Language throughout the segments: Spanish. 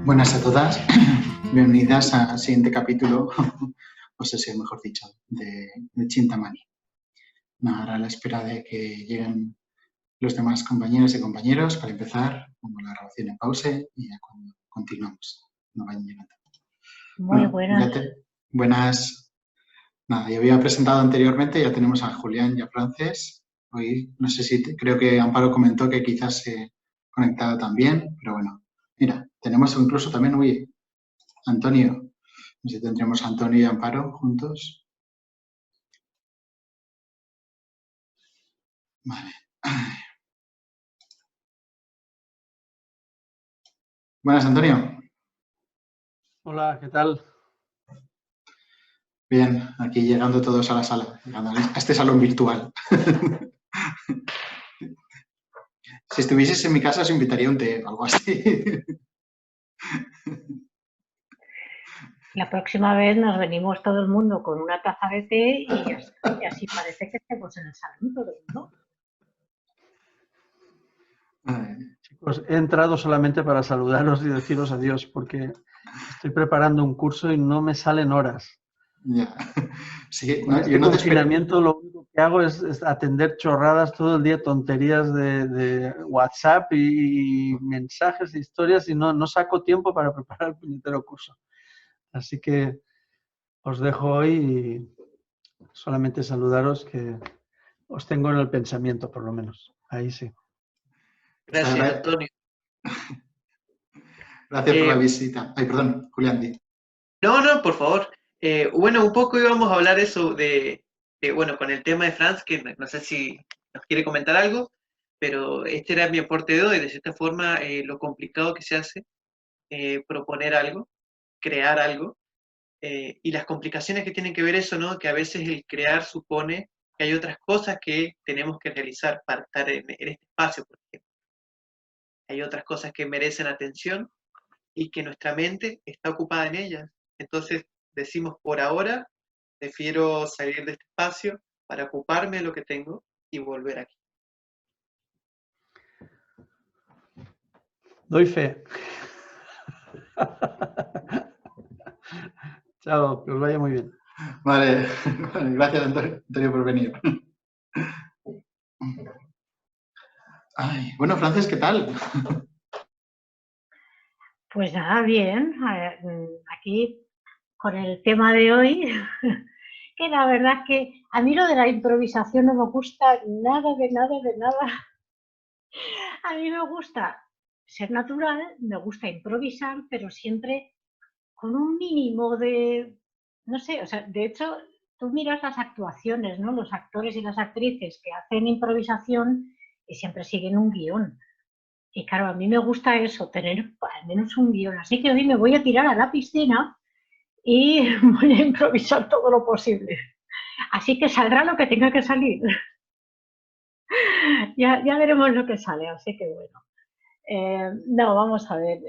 Buenas a todas, bienvenidas al siguiente capítulo, o sea, mejor dicho, de Chintamani. Ahora a la espera de que lleguen los demás compañeros y compañeros para empezar, pongo la grabación en pause y ya cuando continuamos, no vayan llegando. Muy buenas. Buenas. Nada, ya había presentado anteriormente, ya tenemos a Julián y a Frances. Hoy, no sé si, creo que Amparo comentó que quizás se conectado también, pero bueno, mira, tenemos incluso también, Antonio. No sé si tendremos a Antonio y Amparo juntos. Vale. Buenas, Antonio. Hola, ¿qué tal? Bien, aquí llegando todos a la sala, llegando a este salón virtual. Si estuvieses en mi casa os invitaría a un té o algo así. La próxima vez nos venimos todo el mundo con una taza de té y ya está, y así parece que estemos en el salón todo el mundo. Chicos, he entrado solamente para saludaros y deciros adiós porque estoy preparando un curso y no me salen horas. Ya. Sí, Con yo no te confinamiento lo único que hago es atender chorradas todo el día, tonterías de WhatsApp y mensajes e historias y no saco tiempo para preparar el puñetero curso. Así que os dejo hoy y solamente saludaros que os tengo en el pensamiento por lo menos. Ahí sí. Gracias, Antonio. Gracias por la visita. Ay, perdón, Julián. No, por favor. Bueno, un poco íbamos a hablar eso bueno, con el tema de Franz, que no sé si nos quiere comentar algo, pero este era mi aporte de hoy, de cierta forma, lo complicado que se hace proponer algo, crear algo, y las complicaciones que tienen que ver eso, ¿no? Que a veces el crear supone que hay otras cosas que tenemos que realizar para estar en este espacio, por ejemplo. Hay otras cosas que merecen atención y que nuestra mente está ocupada en ellas. Entonces decimos, por ahora, prefiero salir de este espacio para ocuparme de lo que tengo y volver aquí. Doy fe. Chao, que os vaya muy bien. Vale, gracias Antonio por venir. Ay, bueno, Frances, ¿qué tal? Pues nada, bien. Aquí con el tema de hoy, que la verdad es que a mí lo de la improvisación no me gusta nada, de nada, de nada. A mí me gusta ser natural, me gusta improvisar, pero siempre con un mínimo de, no sé, o sea, de hecho, tú miras las actuaciones, ¿no? Los actores y las actrices que hacen improvisación y siempre siguen un guión. Y claro, a mí me gusta eso, tener al menos un guión. Así que hoy me voy a tirar a la piscina y voy a improvisar todo lo posible. Así que saldrá lo que tenga que salir. Ya veremos lo que sale, así que bueno. No, vamos a ver.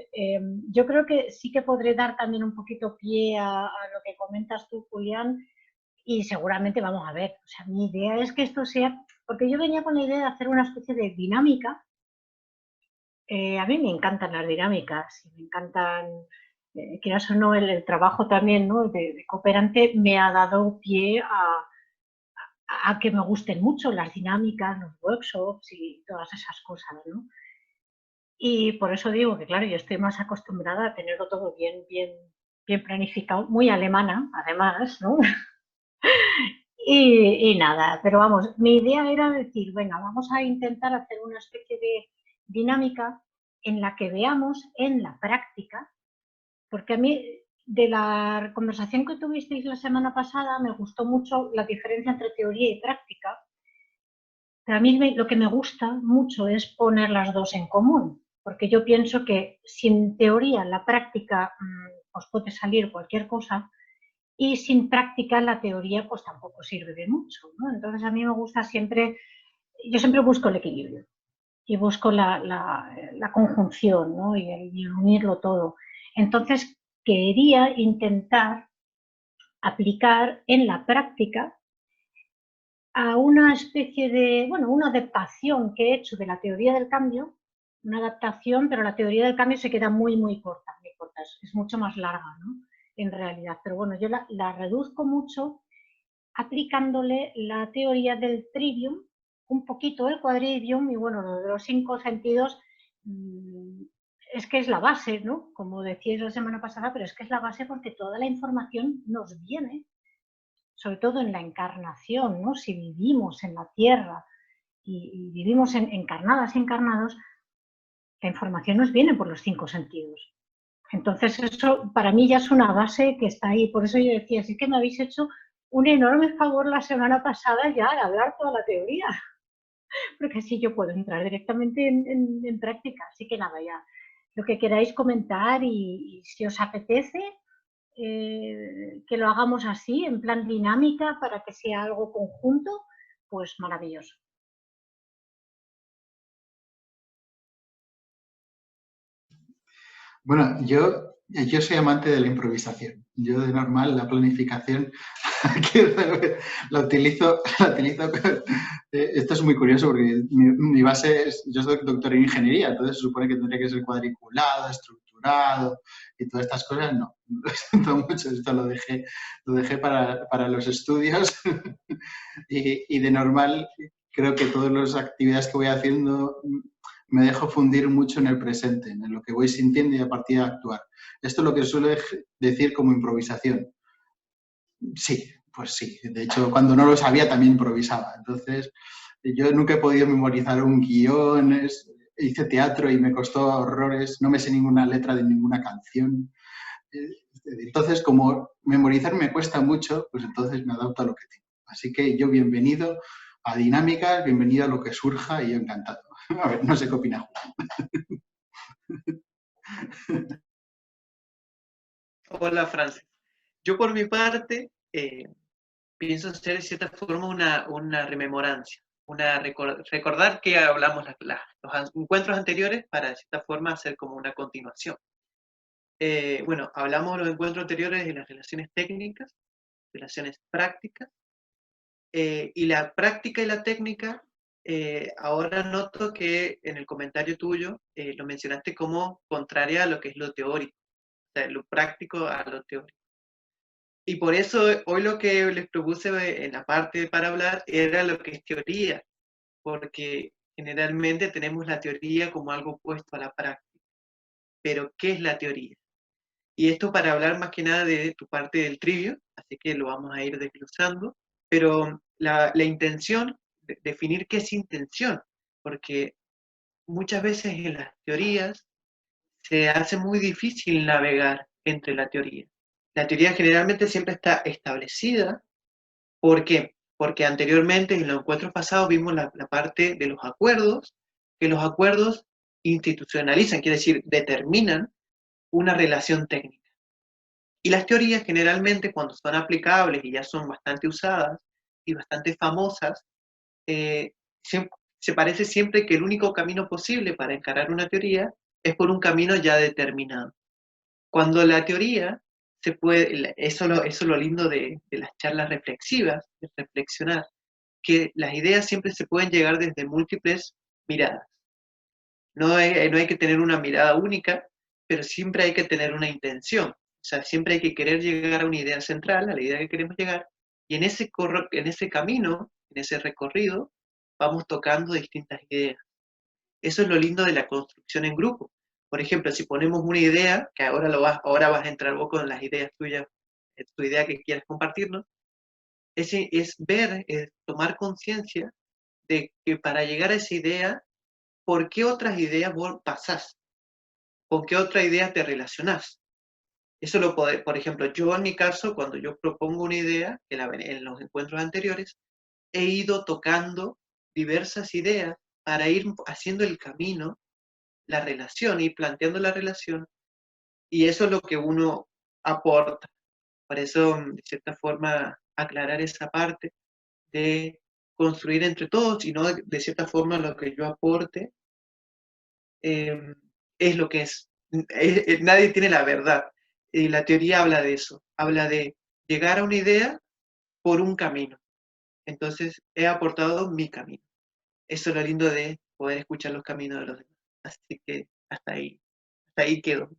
Yo creo que sí que podré dar también un poquito pie a lo que comentas tú, Julián, y seguramente vamos a ver. O sea, mi idea es que esto sea, porque yo venía con la idea de hacer una especie de dinámica. A mí me encantan las dinámicas, y me encantan, quieras o no, el trabajo también, ¿no? de cooperante me ha dado pie a que me gusten mucho las dinámicas, los workshops y todas esas cosas, ¿no? Y por eso digo que, claro, yo estoy más acostumbrada a tenerlo todo bien planificado, muy alemana, además, ¿no? Y nada, pero vamos, mi idea era decir, venga, vamos a intentar hacer una especie de dinámica en la que veamos en la práctica, porque a mí de la conversación que tuvisteis la semana pasada me gustó mucho la diferencia entre teoría y práctica, pero a mí lo que me gusta mucho es poner las dos en común, porque yo pienso que sin teoría en la práctica os puede salir cualquier cosa y sin práctica la teoría pues tampoco sirve de mucho, ¿no? Entonces a mí me gusta siempre, yo siempre busco el equilibrio y busco la conjunción, ¿no? y unirlo todo. Entonces quería intentar aplicar en la práctica a una especie de, bueno, una adaptación que he hecho de la teoría del cambio, una adaptación, pero la teoría del cambio se queda muy corta, corta, es mucho más larga, ¿no? En realidad. Pero bueno, yo la reduzco mucho aplicándole la teoría del trivium, un poquito el quadrivium y bueno, lo de los 5 sentidos es que es la base, ¿no? Como decíais la semana pasada, pero es que es la base porque toda la información nos viene, sobre todo en la encarnación, ¿no? Si vivimos en la Tierra y vivimos encarnadas y encarnados, la información nos viene por los 5 sentidos. Entonces eso para mí ya es una base que está ahí. Por eso yo decía, sí que me habéis hecho un enorme favor la semana pasada ya al hablar toda la teoría, porque así yo puedo entrar directamente en práctica. Así que nada, ya lo que queráis comentar y si os apetece que lo hagamos así, en plan dinámica, para que sea algo conjunto, pues maravilloso. Bueno, yo soy amante de la improvisación. Yo de normal la planificación la utilizo. Esto es muy curioso porque mi base es, yo soy doctor en ingeniería, entonces se supone que tendría que ser cuadriculado, estructurado y todas estas cosas. No, lo siento mucho, esto lo dejé para los estudios y de normal creo que todas las actividades que voy haciendo me dejo fundir mucho en el presente, en lo que voy sintiendo y a partir de actuar. Esto es lo que suelo decir como improvisación. Sí, pues sí. De hecho, cuando no lo sabía también improvisaba. Entonces, yo nunca he podido memorizar un guión, hice teatro y me costó horrores, no me sé ninguna letra de ninguna canción. Entonces, como memorizar me cuesta mucho, pues entonces me adapto a lo que tengo. Así que yo bienvenido a dinámicas, bienvenido a lo que surja y yo encantado. A ver, no sé qué opina Juan. Hola, Francis. Yo por mi parte pienso hacer de cierta forma una rememorancia, recordar que hablamos los encuentros anteriores para de cierta forma hacer como una continuación. Bueno, hablamos de los encuentros anteriores de las relaciones técnicas, relaciones prácticas, y la práctica y la técnica, ahora noto que en el comentario tuyo lo mencionaste como contraria a lo que es lo teórico, o sea, lo práctico a lo teórico. Y por eso hoy lo que les propuse en la parte para hablar era lo que es teoría, porque generalmente tenemos la teoría como algo opuesto a la práctica. Pero, ¿qué es la teoría? Y esto para hablar más que nada de tu parte del trivio, así que lo vamos a ir desglosando, pero la intención, definir qué es intención, porque muchas veces en las teorías se hace muy difícil navegar entre la teoría. La teoría generalmente siempre está establecida. ¿Por qué? Porque anteriormente en los encuentros pasados vimos la parte de los acuerdos, que los acuerdos institucionalizan, quiere decir, determinan una relación técnica. Y las teorías generalmente cuando son aplicables y ya son bastante usadas y bastante famosas, se parece siempre que el único camino posible para encarar una teoría es por un camino ya determinado. Cuando la teoría se puede, eso es lo lindo de las charlas reflexivas, de reflexionar, que las ideas siempre se pueden llegar desde múltiples miradas. No hay que tener una mirada única, pero siempre hay que tener una intención. O sea, siempre hay que querer llegar a una idea central, a la idea que queremos llegar, y en ese camino, en ese recorrido, vamos tocando distintas ideas. Eso es lo lindo de la construcción en grupo. Por ejemplo, si ponemos una idea, que ahora vas a entrar vos con las ideas tuyas, tu idea que quieras compartirnos, es ver, es tomar conciencia de que para llegar a esa idea, ¿por qué otras ideas vos pasás? ¿Con qué otra idea te relacionás? Eso lo puede, por ejemplo, yo en mi caso, cuando yo propongo una idea, en los encuentros anteriores, he ido tocando diversas ideas para ir haciendo el camino, la relación, ir planteando la relación, y eso es lo que uno aporta. Por eso, de cierta forma, aclarar esa parte de construir entre todos, y no de cierta forma lo que yo aporte es lo que es. Nadie tiene la verdad. Y la teoría habla de eso, habla de llegar a una idea por un camino. Entonces, he aportado mi camino. Eso es lo lindo de poder escuchar los caminos de los demás. Así que hasta ahí quedo.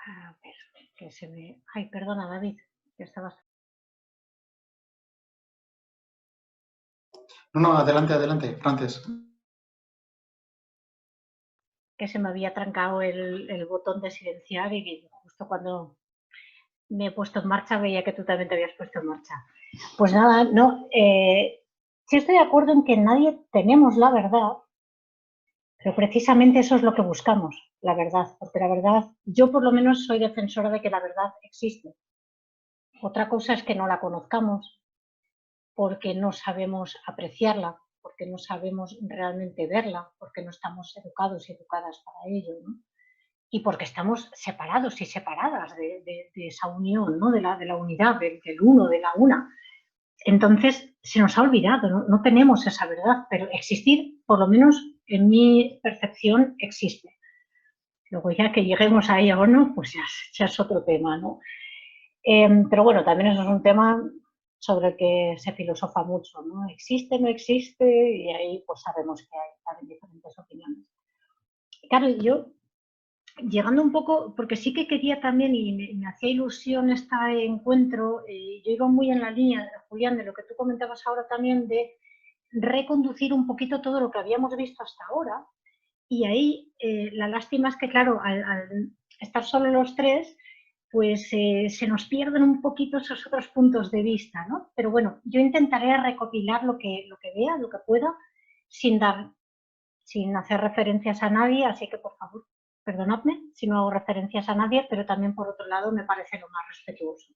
A ver, que se me... Ay, perdona, David, que estabas... No, adelante, adelante, Frances. Que se me había trancado el botón de silenciar y justo cuando me he puesto en marcha veía que tú también te habías puesto en marcha. Pues nada, no, sí estoy de acuerdo en que nadie tenemos la verdad, pero precisamente eso es lo que buscamos, la verdad, porque la verdad, yo por lo menos soy defensora de que la verdad existe. Otra cosa es que no la conozcamos porque no sabemos apreciarla, porque no sabemos realmente verla, porque no estamos educados y educadas para ello, ¿no? Y porque estamos separados y separadas de esa unión, ¿no? de la unidad, del uno, de la una. Entonces se nos ha olvidado, ¿no? No tenemos esa verdad, pero existir, por lo menos en mi percepción, existe. Luego ya que lleguemos a ella o no, pues ya es otro tema, ¿no? Pero bueno, también eso es un tema sobre el que se filosofa mucho, ¿no? ¿Existe, no existe? Y ahí pues sabemos que hay también diferentes opiniones. Claro, yo llegando un poco, porque sí que quería también, y me hacía ilusión este encuentro, yo iba muy en la línea, Julián, de lo que tú comentabas ahora también, de reconducir un poquito todo lo que habíamos visto hasta ahora, y ahí la lástima es que, claro, al estar solo los tres, pues se nos pierden un poquito esos otros puntos de vista, ¿no? Pero bueno, yo intentaré recopilar lo que vea, lo que pueda, sin hacer referencias a nadie, así que por favor, perdonadme si no hago referencias a nadie, pero también por otro lado me parece lo más respetuoso.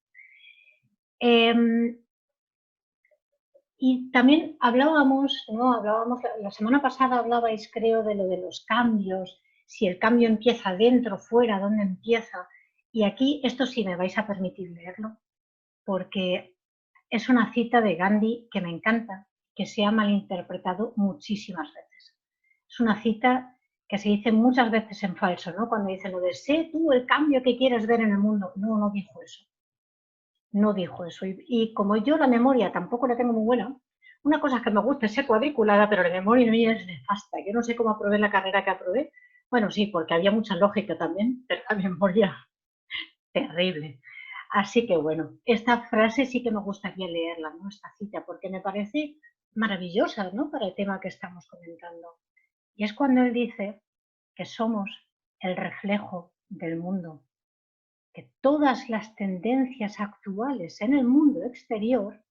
Y también hablábamos, ¿no? La semana pasada hablabais, creo, de lo de los cambios, si el cambio empieza dentro, fuera, dónde empieza. Y aquí esto sí me vais a permitir leerlo, porque es una cita de Gandhi que me encanta, que se ha malinterpretado muchísimas veces. Es una cita que se dice muchas veces en falso, ¿no? Cuando dice lo de sé tú el cambio que quieres ver en el mundo. No, no dijo eso. No dijo eso. Y como yo la memoria tampoco la tengo muy buena, una cosa que me gusta es ser cuadriculada, pero la memoria mía es nefasta. Yo no sé cómo aprobé la carrera que aprobé. Bueno, sí, porque había mucha lógica también, pero la memoria terrible. Así que bueno, esta frase sí que me gustaría leerla, ¿no? Esta cita, porque me parece maravillosa, ¿no? Para el tema que estamos comentando. Y es cuando él dice que somos el reflejo del mundo, que todas las tendencias actuales en el mundo exterior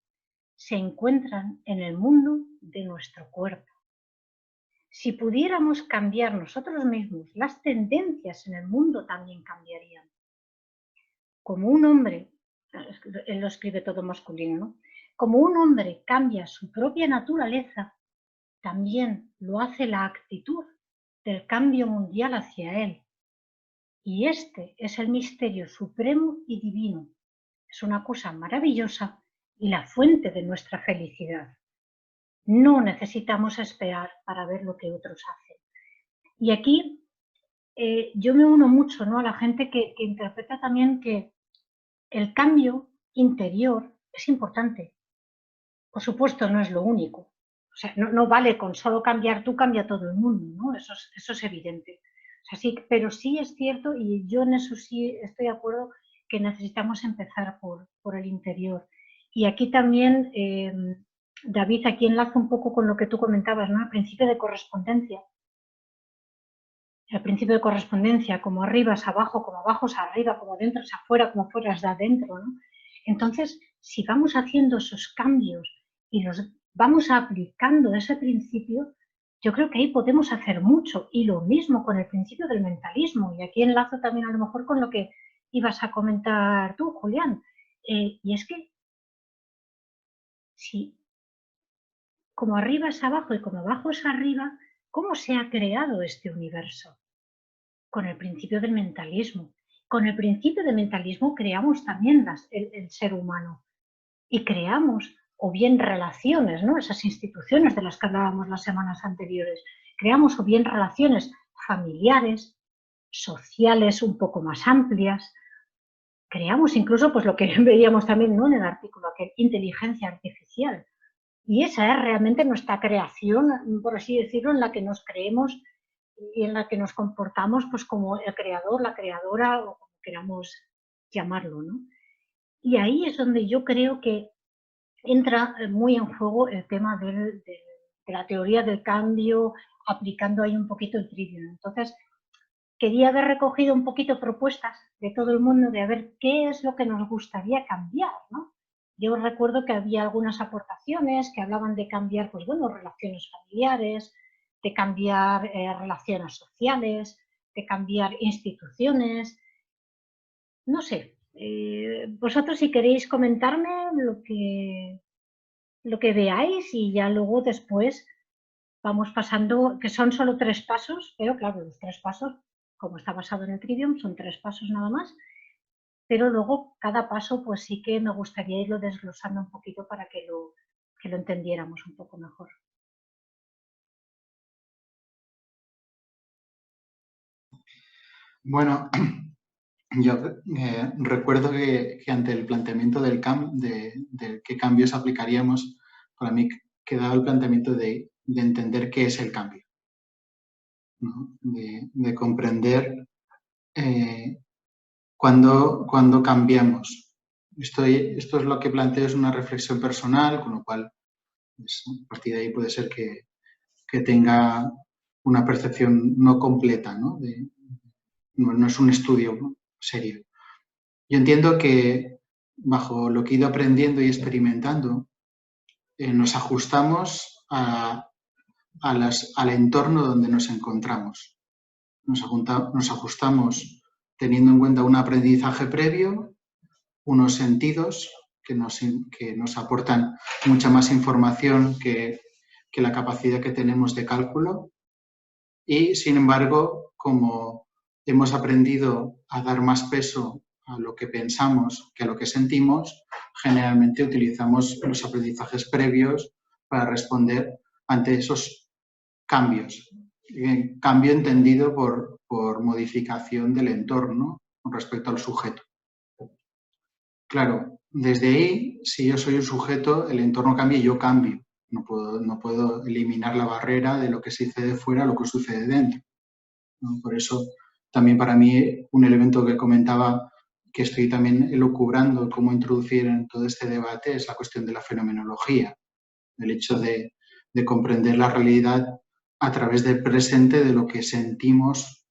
se encuentran en el mundo de nuestro cuerpo. Si pudiéramos cambiar nosotros mismos, las tendencias en el mundo también cambiarían. Como un hombre, él lo escribe todo masculino, ¿no? Como un hombre cambia su propia naturaleza, también lo hace la actitud del cambio mundial hacia él. Y este es el misterio supremo y divino. Es una cosa maravillosa y la fuente de nuestra felicidad. No necesitamos esperar para ver lo que otros hacen. Y aquí yo me uno mucho, ¿no? A la gente que interpreta también que el cambio interior es importante. Por supuesto, no es lo único. O sea, no vale con solo cambiar tú, cambia todo el mundo, ¿no? Eso es evidente. O sea, sí, pero sí es cierto, y yo en eso sí estoy de acuerdo, que necesitamos empezar por el interior. Y aquí también, David, aquí enlazo un poco con lo que tú comentabas, ¿no? El principio de correspondencia. El principio de correspondencia, como arriba es abajo, como abajo es arriba, como dentro es afuera, como fuera es de adentro, ¿no? Entonces, si vamos haciendo esos cambios y los vamos aplicando ese principio, yo creo que ahí podemos hacer mucho. Y lo mismo con el principio del mentalismo. Y aquí enlazo también a lo mejor con lo que ibas a comentar tú, Julián. Y es que si como arriba es abajo y como abajo es arriba, ¿cómo se ha creado este universo? Con el principio del mentalismo. Con el principio del mentalismo creamos también el ser humano y creamos o bien relaciones, ¿no? Esas instituciones de las que hablábamos las semanas anteriores, creamos o bien relaciones familiares, sociales un poco más amplias, creamos incluso pues lo que veíamos también, ¿no? En el artículo, que inteligencia artificial. Y esa es realmente nuestra creación, por así decirlo, en la que nos creemos y en la que nos comportamos pues como el creador, la creadora o como queramos llamarlo, ¿no? Y ahí es donde yo creo que entra muy en juego el tema de la teoría del cambio, aplicando ahí un poquito el Trivium. Entonces, quería haber recogido un poquito propuestas de todo el mundo de a ver qué es lo que nos gustaría cambiar, ¿no? Yo recuerdo que había algunas aportaciones que hablaban de cambiar, pues bueno, relaciones familiares, de cambiar relaciones sociales, de cambiar instituciones, no sé. Vosotros si queréis comentarme lo que veáis y ya luego después vamos pasando, que son solo 3 pasos, pero claro, los 3 pasos, como está basado en el Trivium, son 3 pasos nada más, pero luego cada paso pues sí que me gustaría irlo desglosando un poquito para que lo entendiéramos un poco mejor. Bueno, yo recuerdo que ante el planteamiento de qué cambios aplicaríamos, para mí quedaba el planteamiento de entender qué es el cambio, ¿no? De comprender cuando cambiamos. Esto es lo que planteo, es una reflexión personal, con lo cual pues, a partir de ahí puede ser que tenga una percepción no completa, ¿no? No es un estudio serio. Yo entiendo que bajo lo que he ido aprendiendo y experimentando, nos ajustamos al entorno donde nos encontramos. Nos ajustamos teniendo en cuenta un aprendizaje previo, unos sentidos que nos aportan mucha más información que la capacidad que tenemos de cálculo y, sin embargo, como hemos aprendido a dar más peso a lo que pensamos que a lo que sentimos, generalmente utilizamos los aprendizajes previos para responder ante esos cambios. Cambio entendido por modificación del entorno con respecto al sujeto. Claro, desde ahí, si yo soy un sujeto, el entorno cambia y yo cambio. No puedo eliminar la barrera de lo que sucede fuera a lo que sucede dentro, ¿no? Por eso, también para mí, un elemento que comentaba que estoy también elucubrando cómo introducir en todo este debate es la cuestión de la fenomenología, el hecho de comprender la realidad a través del presente de lo que sentimos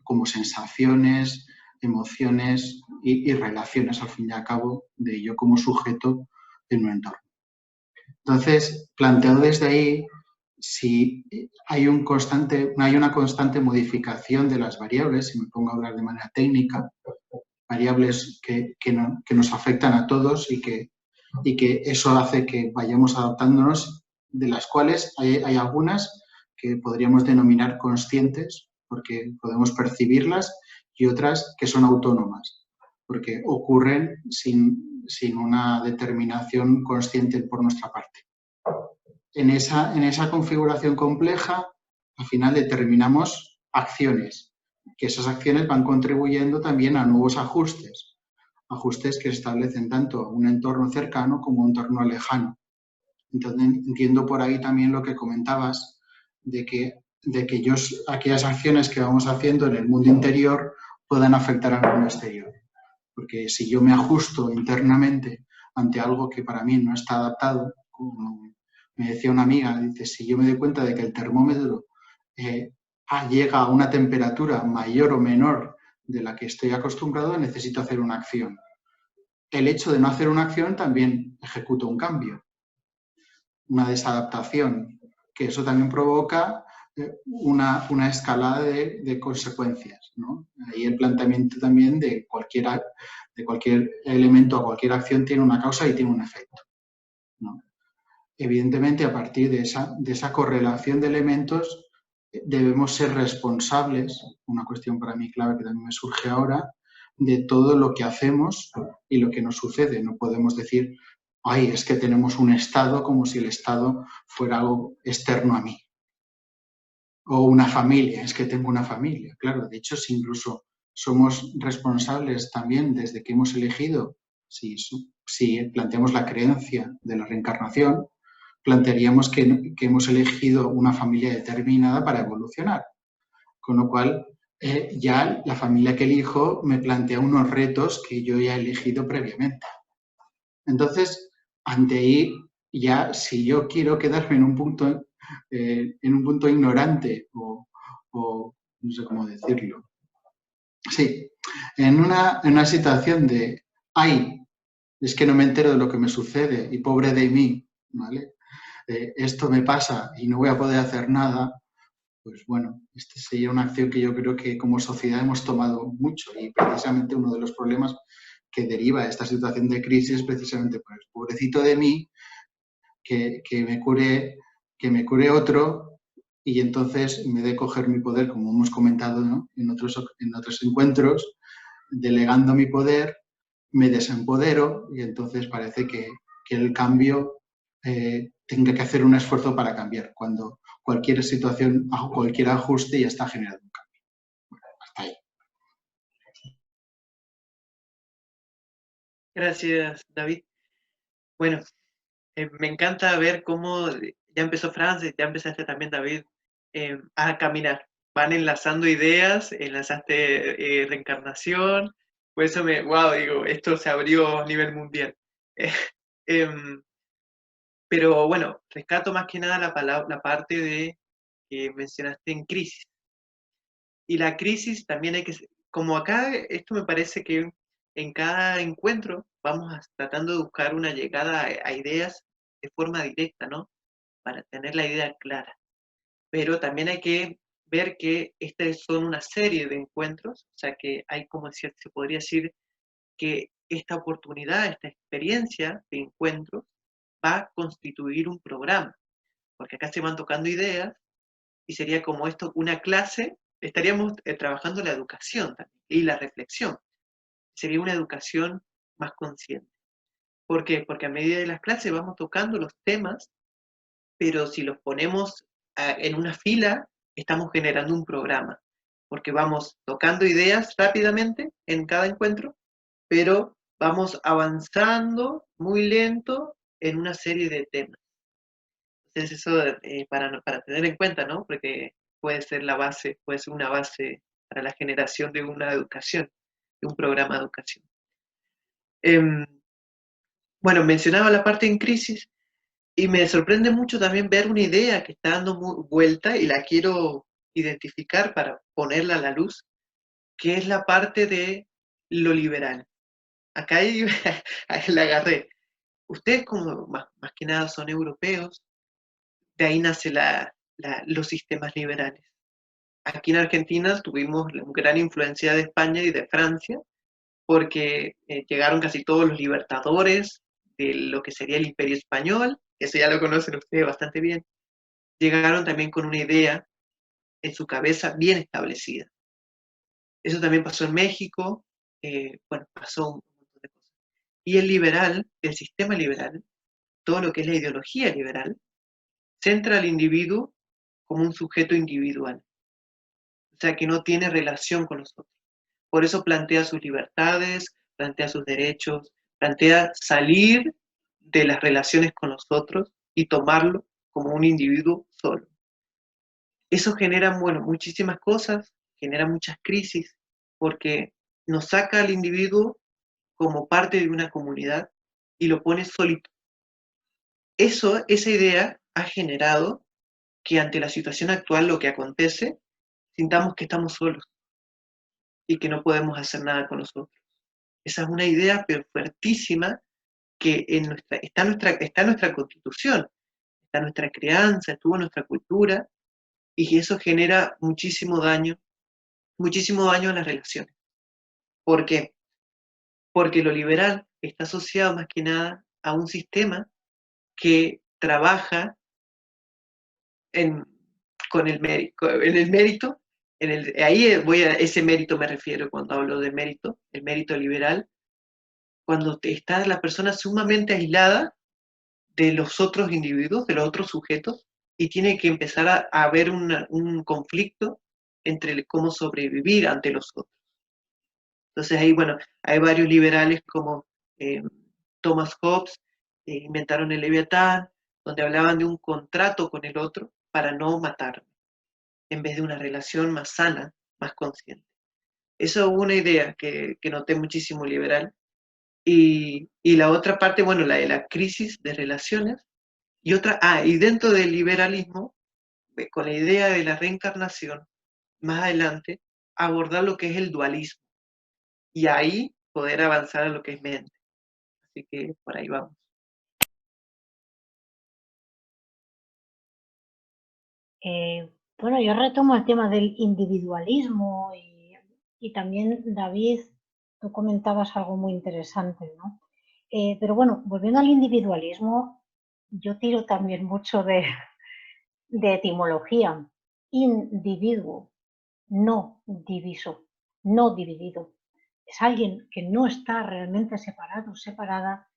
como sensaciones, emociones y relaciones, al fin y al cabo, de yo como sujeto en un entorno. Entonces, planteado desde ahí, si hay una constante modificación de las variables, si me pongo a hablar de manera técnica, variables que nos afectan a todos y que eso hace que vayamos adaptándonos, de las cuales hay algunas que podríamos denominar conscientes, porque podemos percibirlas, y otras que son autónomas, porque ocurren sin una determinación consciente por nuestra parte. En esa configuración compleja, al final determinamos acciones, que esas acciones van contribuyendo también a nuevos ajustes que se establecen tanto a un entorno cercano como a un entorno lejano. Entonces, entiendo por ahí también lo que comentabas de que aquellas acciones que vamos haciendo en el mundo interior puedan afectar al mundo exterior. Porque si yo me ajusto internamente ante algo que para mí no está adaptado, como me decía una amiga, dice, si yo me doy cuenta de que el termómetro llega a una temperatura mayor o menor de la que estoy acostumbrado, necesito hacer una acción. El hecho de no hacer una acción también ejecuta un cambio, una desadaptación, que eso también provoca una escalada de consecuencias, ¿no? Ahí el planteamiento también de cualquier elemento o cualquier acción tiene una causa y tiene un efecto, ¿no? Evidentemente, a partir de esa correlación de elementos, debemos ser responsables, una cuestión para mí clave que también me surge ahora, de todo lo que hacemos y lo que nos sucede. No podemos decir, ay, es que tenemos un estado, como si el estado fuera algo externo a mí. O una familia, es que tengo una familia. Claro, de hecho, si incluso somos responsables también desde que hemos elegido, si planteamos la creencia de la reencarnación, plantearíamos que hemos elegido una familia determinada para evolucionar. Con lo cual, ya la familia que elijo me plantea unos retos que yo ya he elegido previamente. Entonces, ante ahí, ya si yo quiero quedarme en un punto ignorante o no sé cómo decirlo. Sí, en una situación de, ay, es que no me entero de lo que me sucede y pobre de mí, ¿vale? Esto me pasa y no voy a poder hacer nada, pues bueno, esta sería una acción que yo creo que como sociedad hemos tomado mucho y precisamente uno de los problemas que deriva de esta situación de crisis es precisamente, pues, pobrecito de mí, que me cure otro y entonces en vez de coger mi poder, como hemos comentado, ¿no?, en otros encuentros, delegando mi poder, me desempodero y entonces parece que el cambio tenga que hacer un esfuerzo para cambiar, cuando cualquier situación, cualquier ajuste ya está generando un cambio. Bueno, hasta ahí. Gracias, David. Bueno, me encanta ver cómo ya empezó Franz y ya empezaste también, David, a caminar. Van enlazando ideas, enlazaste reencarnación, por eso wow, digo, esto se abrió a nivel mundial. Em, pero bueno, rescato más que nada la parte de que mencionaste en crisis. Y la crisis también hay que, como acá, esto me parece que en cada encuentro vamos tratando de buscar una llegada a ideas de forma directa, ¿no? Para tener la idea clara. Pero también hay que ver que estas son una serie de encuentros, o sea que hay como se podría decir que esta oportunidad, esta experiencia de encuentros va a constituir un programa, porque acá se van tocando ideas y sería como esto una clase, estaríamos trabajando la educación también y la reflexión. Sería una educación más consciente. ¿Por qué? Porque a medida de las clases vamos tocando los temas, pero si los ponemos en una fila, estamos generando un programa, porque vamos tocando ideas rápidamente en cada encuentro, pero vamos avanzando muy lento en una serie de temas. Entonces eso para tener en cuenta, ¿no? Porque puede ser la base, puede ser una base para la generación de una educación, de un programa de educación. Bueno, mencionaba la parte en crisis y me sorprende mucho también ver una idea que está dando vuelta y la quiero identificar para ponerla a la luz, que es la parte de lo liberal. Acá ahí, la agarré. Ustedes como más que nada son europeos, de ahí nace los sistemas liberales. Aquí en Argentina tuvimos una gran influencia de España y de Francia, porque llegaron casi todos los libertadores de lo que sería el Imperio Español, eso ya lo conocen ustedes bastante bien, llegaron también con una idea en su cabeza bien establecida. Eso también pasó en México, bueno, pasó un montón de cosas. Y el liberal, el sistema liberal, todo lo que es la ideología liberal, centra al individuo como un sujeto individual, o sea, que no tiene relación con los otros. Por eso plantea sus libertades, plantea sus derechos, plantea salir de las relaciones con los otros y tomarlo como un individuo solo. Eso genera, bueno, muchísimas cosas, genera muchas crisis, porque nos saca al individuo como parte de una comunidad y lo pone solito. Esa idea ha generado que ante la situación actual, lo que acontece, sintamos que estamos solos y que no podemos hacer nada con nosotros. Esa es una idea pero fuertísima que está en nuestra constitución, está en nuestra crianza, estuvo en nuestra cultura, y eso genera muchísimo daño a las relaciones. ¿Por qué? Porque lo liberal está asociado más que nada a un sistema que trabaja con el mérito, ahí ese mérito me refiero cuando hablo de mérito, el mérito liberal, cuando está la persona sumamente aislada de los otros individuos, de los otros sujetos, y tiene que empezar a haber un conflicto entre cómo sobrevivir ante los otros. Entonces ahí, bueno, hay varios liberales como Thomas Hobbes, inventaron el Leviatán, donde hablaban de un contrato con el otro para no matarme, en vez de una relación más sana, más consciente. Eso es una idea que noté muchísimo liberal. Y la otra parte, bueno, la de la crisis de relaciones. Y otra, y dentro del liberalismo, con la idea de la reencarnación, más adelante, abordar lo que es el dualismo. Y ahí poder avanzar a lo que es mente. Así que por ahí vamos. Bueno, yo retomo el tema del individualismo y también, David, tú comentabas algo muy interesante, ¿no? Pero bueno, volviendo al individualismo, yo tiro también mucho de etimología. Individuo, no diviso, no dividido. Es alguien que no está realmente separado, separada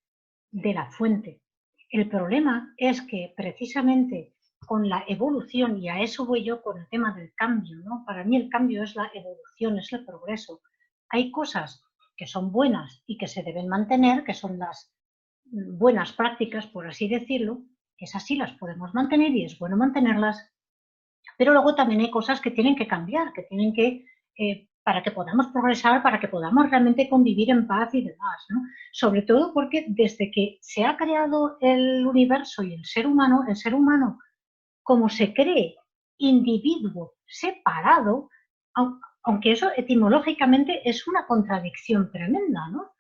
de la fuente. El problema es que precisamente con la evolución, y a eso voy yo con el tema del cambio, ¿no? Para mí el cambio es la evolución, es el progreso. Hay cosas que son buenas y que se deben mantener, que son las buenas prácticas, por así decirlo, esas sí las podemos mantener y es bueno mantenerlas, pero luego también hay cosas que tienen que cambiar, que tienen que, para que podamos progresar, para que podamos realmente convivir en paz y demás, ¿no? Sobre todo porque desde que se ha creado el universo y el ser humano, como se cree individuo separado, aunque eso etimológicamente es una contradicción tremenda, ¿no?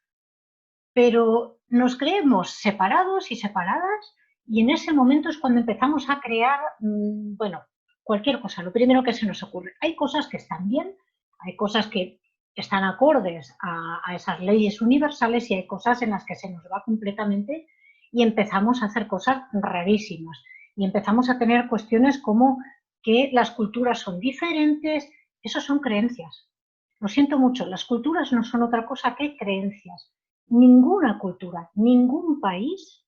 Pero nos creemos separados y separadas y en ese momento es cuando empezamos a crear, bueno, cualquier cosa, lo primero que se nos ocurre. Hay cosas que están bien, hay cosas que están acordes a esas leyes universales y hay cosas en las que se nos va completamente y empezamos a hacer cosas rarísimas. Y empezamos a tener cuestiones como que las culturas son diferentes, eso son creencias. Lo siento mucho, las culturas no son otra cosa que creencias. Ninguna cultura, ningún país,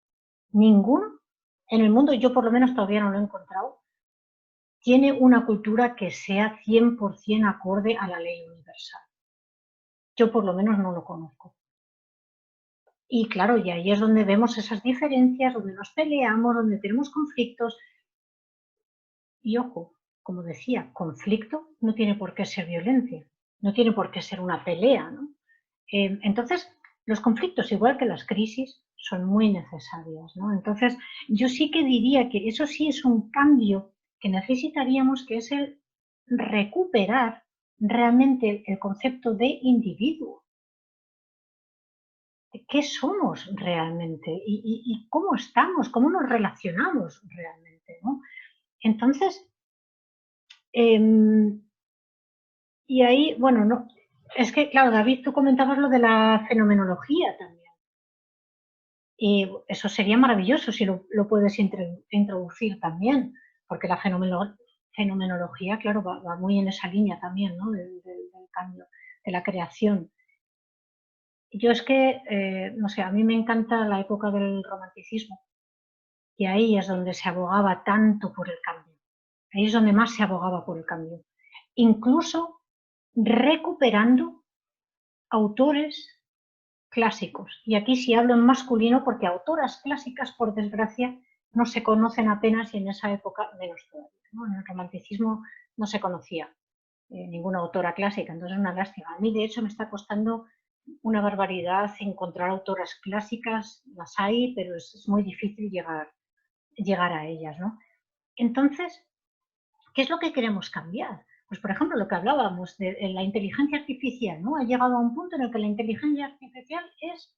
ninguno, en el mundo, yo por lo menos todavía no lo he encontrado, tiene una cultura que sea 100% acorde a la ley universal. Yo por lo menos no lo conozco. Y claro, y ahí es donde vemos esas diferencias, donde nos peleamos, donde tenemos conflictos. Y ojo, como decía, conflicto no tiene por qué ser violencia, no tiene por qué ser una pelea, ¿no? Entonces, los conflictos, igual que las crisis, son muy necesarias, ¿no? Entonces, yo sí que diría que eso sí es un cambio que necesitaríamos, que es el recuperar realmente el concepto de individuo. ¿Qué somos realmente? ¿Y cómo estamos? ¿Cómo nos relacionamos realmente, ¿no? Entonces, y ahí, bueno, no, es que, claro, David, tú comentabas lo de la fenomenología también. Y eso sería maravilloso si lo puedes introducir también, porque la fenomenología, claro, va muy en esa línea también, ¿no? Del cambio, de la creación. Yo es que, no sé, a mí me encanta la época del romanticismo y ahí es donde se abogaba tanto por el cambio. Ahí es donde más se abogaba por el cambio. Incluso recuperando autores clásicos. Y aquí sí hablo en masculino porque autoras clásicas, por desgracia, no se conocen apenas y en esa época menos todavía, ¿no? En el romanticismo no se conocía ninguna autora clásica, entonces es una lástima. A mí, de hecho, me está costando una barbaridad encontrar autoras clásicas, las hay, pero es muy difícil llegar a ellas, ¿no? Entonces, ¿qué es lo que queremos cambiar? Pues, por ejemplo, lo que hablábamos de la inteligencia artificial, ¿no? Ha llegado a un punto en el que la inteligencia artificial es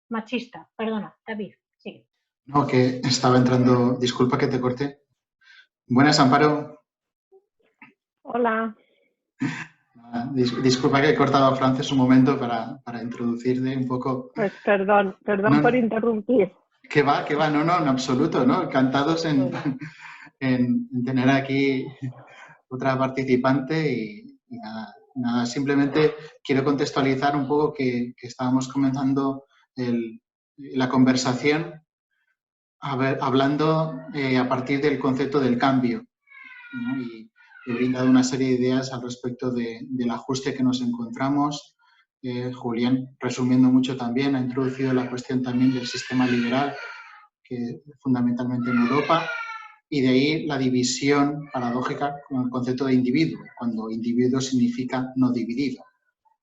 machista. Perdona, David, sigue. No, que estaba entrando, disculpa que te corté. Buenas, Amparo. Hola. Disculpa que he cortado a Frances un momento para introducirte un poco. Pues perdón No, por interrumpir. Que va, no, en absoluto, ¿no? Encantados en tener aquí otra participante y nada, simplemente quiero contextualizar un poco que estábamos comenzando la conversación hablando a partir del concepto del cambio, ¿no? Y he brindado una serie de ideas al respecto del ajuste que nos encontramos. Julián, resumiendo mucho también, ha introducido la cuestión también del sistema liberal, que fundamentalmente en Europa, Y de ahí la división paradójica con el concepto de individuo, cuando individuo significa no dividido.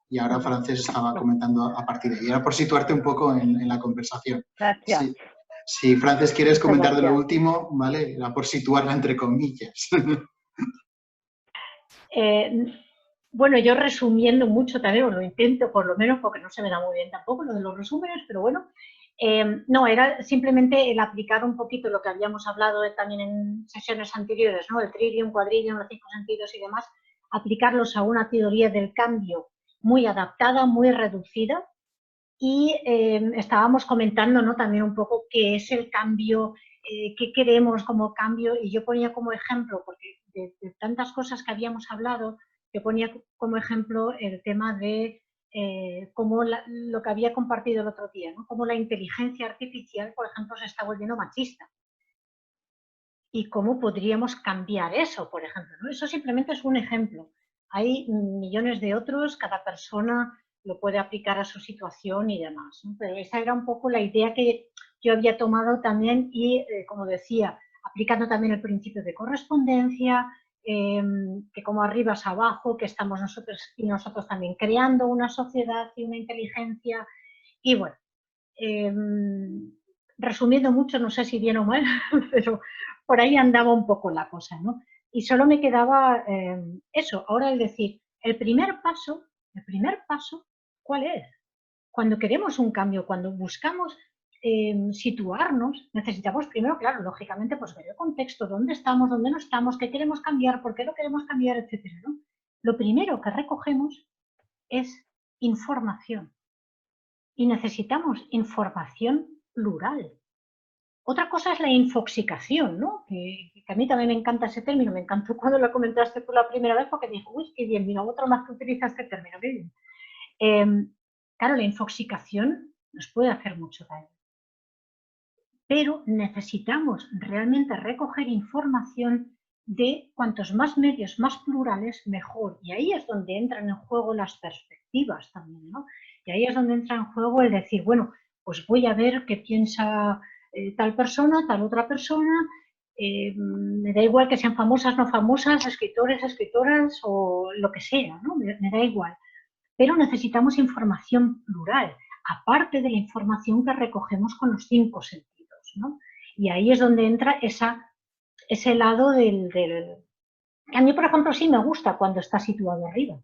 Y ahora Frances estaba comentando a partir de ahí. Era por situarte un poco en la conversación. Gracias. Sí. Si Frances quieres Muchas comentar de lo gracias. último, ¿vale? Era por situarla entre comillas. Bueno, yo resumiendo mucho también, o lo intento por lo menos, porque no se me da muy bien tampoco lo de los resúmenes, pero bueno, no, era simplemente el aplicar un poquito lo que habíamos hablado también en sesiones anteriores, ¿no? El trivium, quadrivium, los 5 sentidos y demás, aplicarlos a una teoría del cambio muy adaptada, muy reducida, y estábamos comentando, ¿no? También un poco qué es el cambio, qué queremos como cambio, y yo ponía como ejemplo, porque de tantas cosas que habíamos hablado, yo ponía como ejemplo el tema de cómo lo que había compartido el otro día, ¿no? Cómo la inteligencia artificial, por ejemplo, se está volviendo machista. Y cómo podríamos cambiar eso, por ejemplo, ¿no? Eso simplemente es un ejemplo. Hay millones de otros, cada persona lo puede aplicar a su situación y demás, ¿no? Pero esa era un poco la idea que yo había tomado también y, como decía, aplicando también el principio de correspondencia, que como arriba es abajo, que estamos nosotros y nosotros también creando una sociedad y una inteligencia. Y bueno, resumiendo mucho, no sé si bien o mal, pero por ahí andaba un poco la cosa, ¿no? Y solo me quedaba eso, ahora el decir, el primer paso, ¿cuál es? Cuando queremos un cambio, cuando buscamos situarnos, necesitamos primero, claro, lógicamente, pues ver el contexto, dónde estamos, dónde no estamos, qué queremos cambiar, por qué lo queremos cambiar, etcétera, ¿no? Lo primero que recogemos es información. Y necesitamos información plural. Otra cosa es la infoxicación, ¿no? Que a mí también me encanta ese término, me encantó cuando lo comentaste por la primera vez porque dije, uy, qué bien, mira, otro más que utiliza este término, qué bien. Claro, la infoxicación nos puede hacer mucho daño, pero necesitamos realmente recoger información de cuantos más medios, más plurales, mejor. Y ahí es donde entran en juego las perspectivas también, ¿no? Y ahí es donde entra en juego el decir, bueno, pues voy a ver qué piensa tal persona, tal otra persona, me da igual que sean famosas, no famosas, escritores, escritoras o lo que sea, ¿no? Me da igual. Pero necesitamos información plural, aparte de la información que recogemos con los 5 sentidos, ¿no? Y ahí es donde entra ese lado del... A mí, por ejemplo, sí me gusta cuando está situado arriba,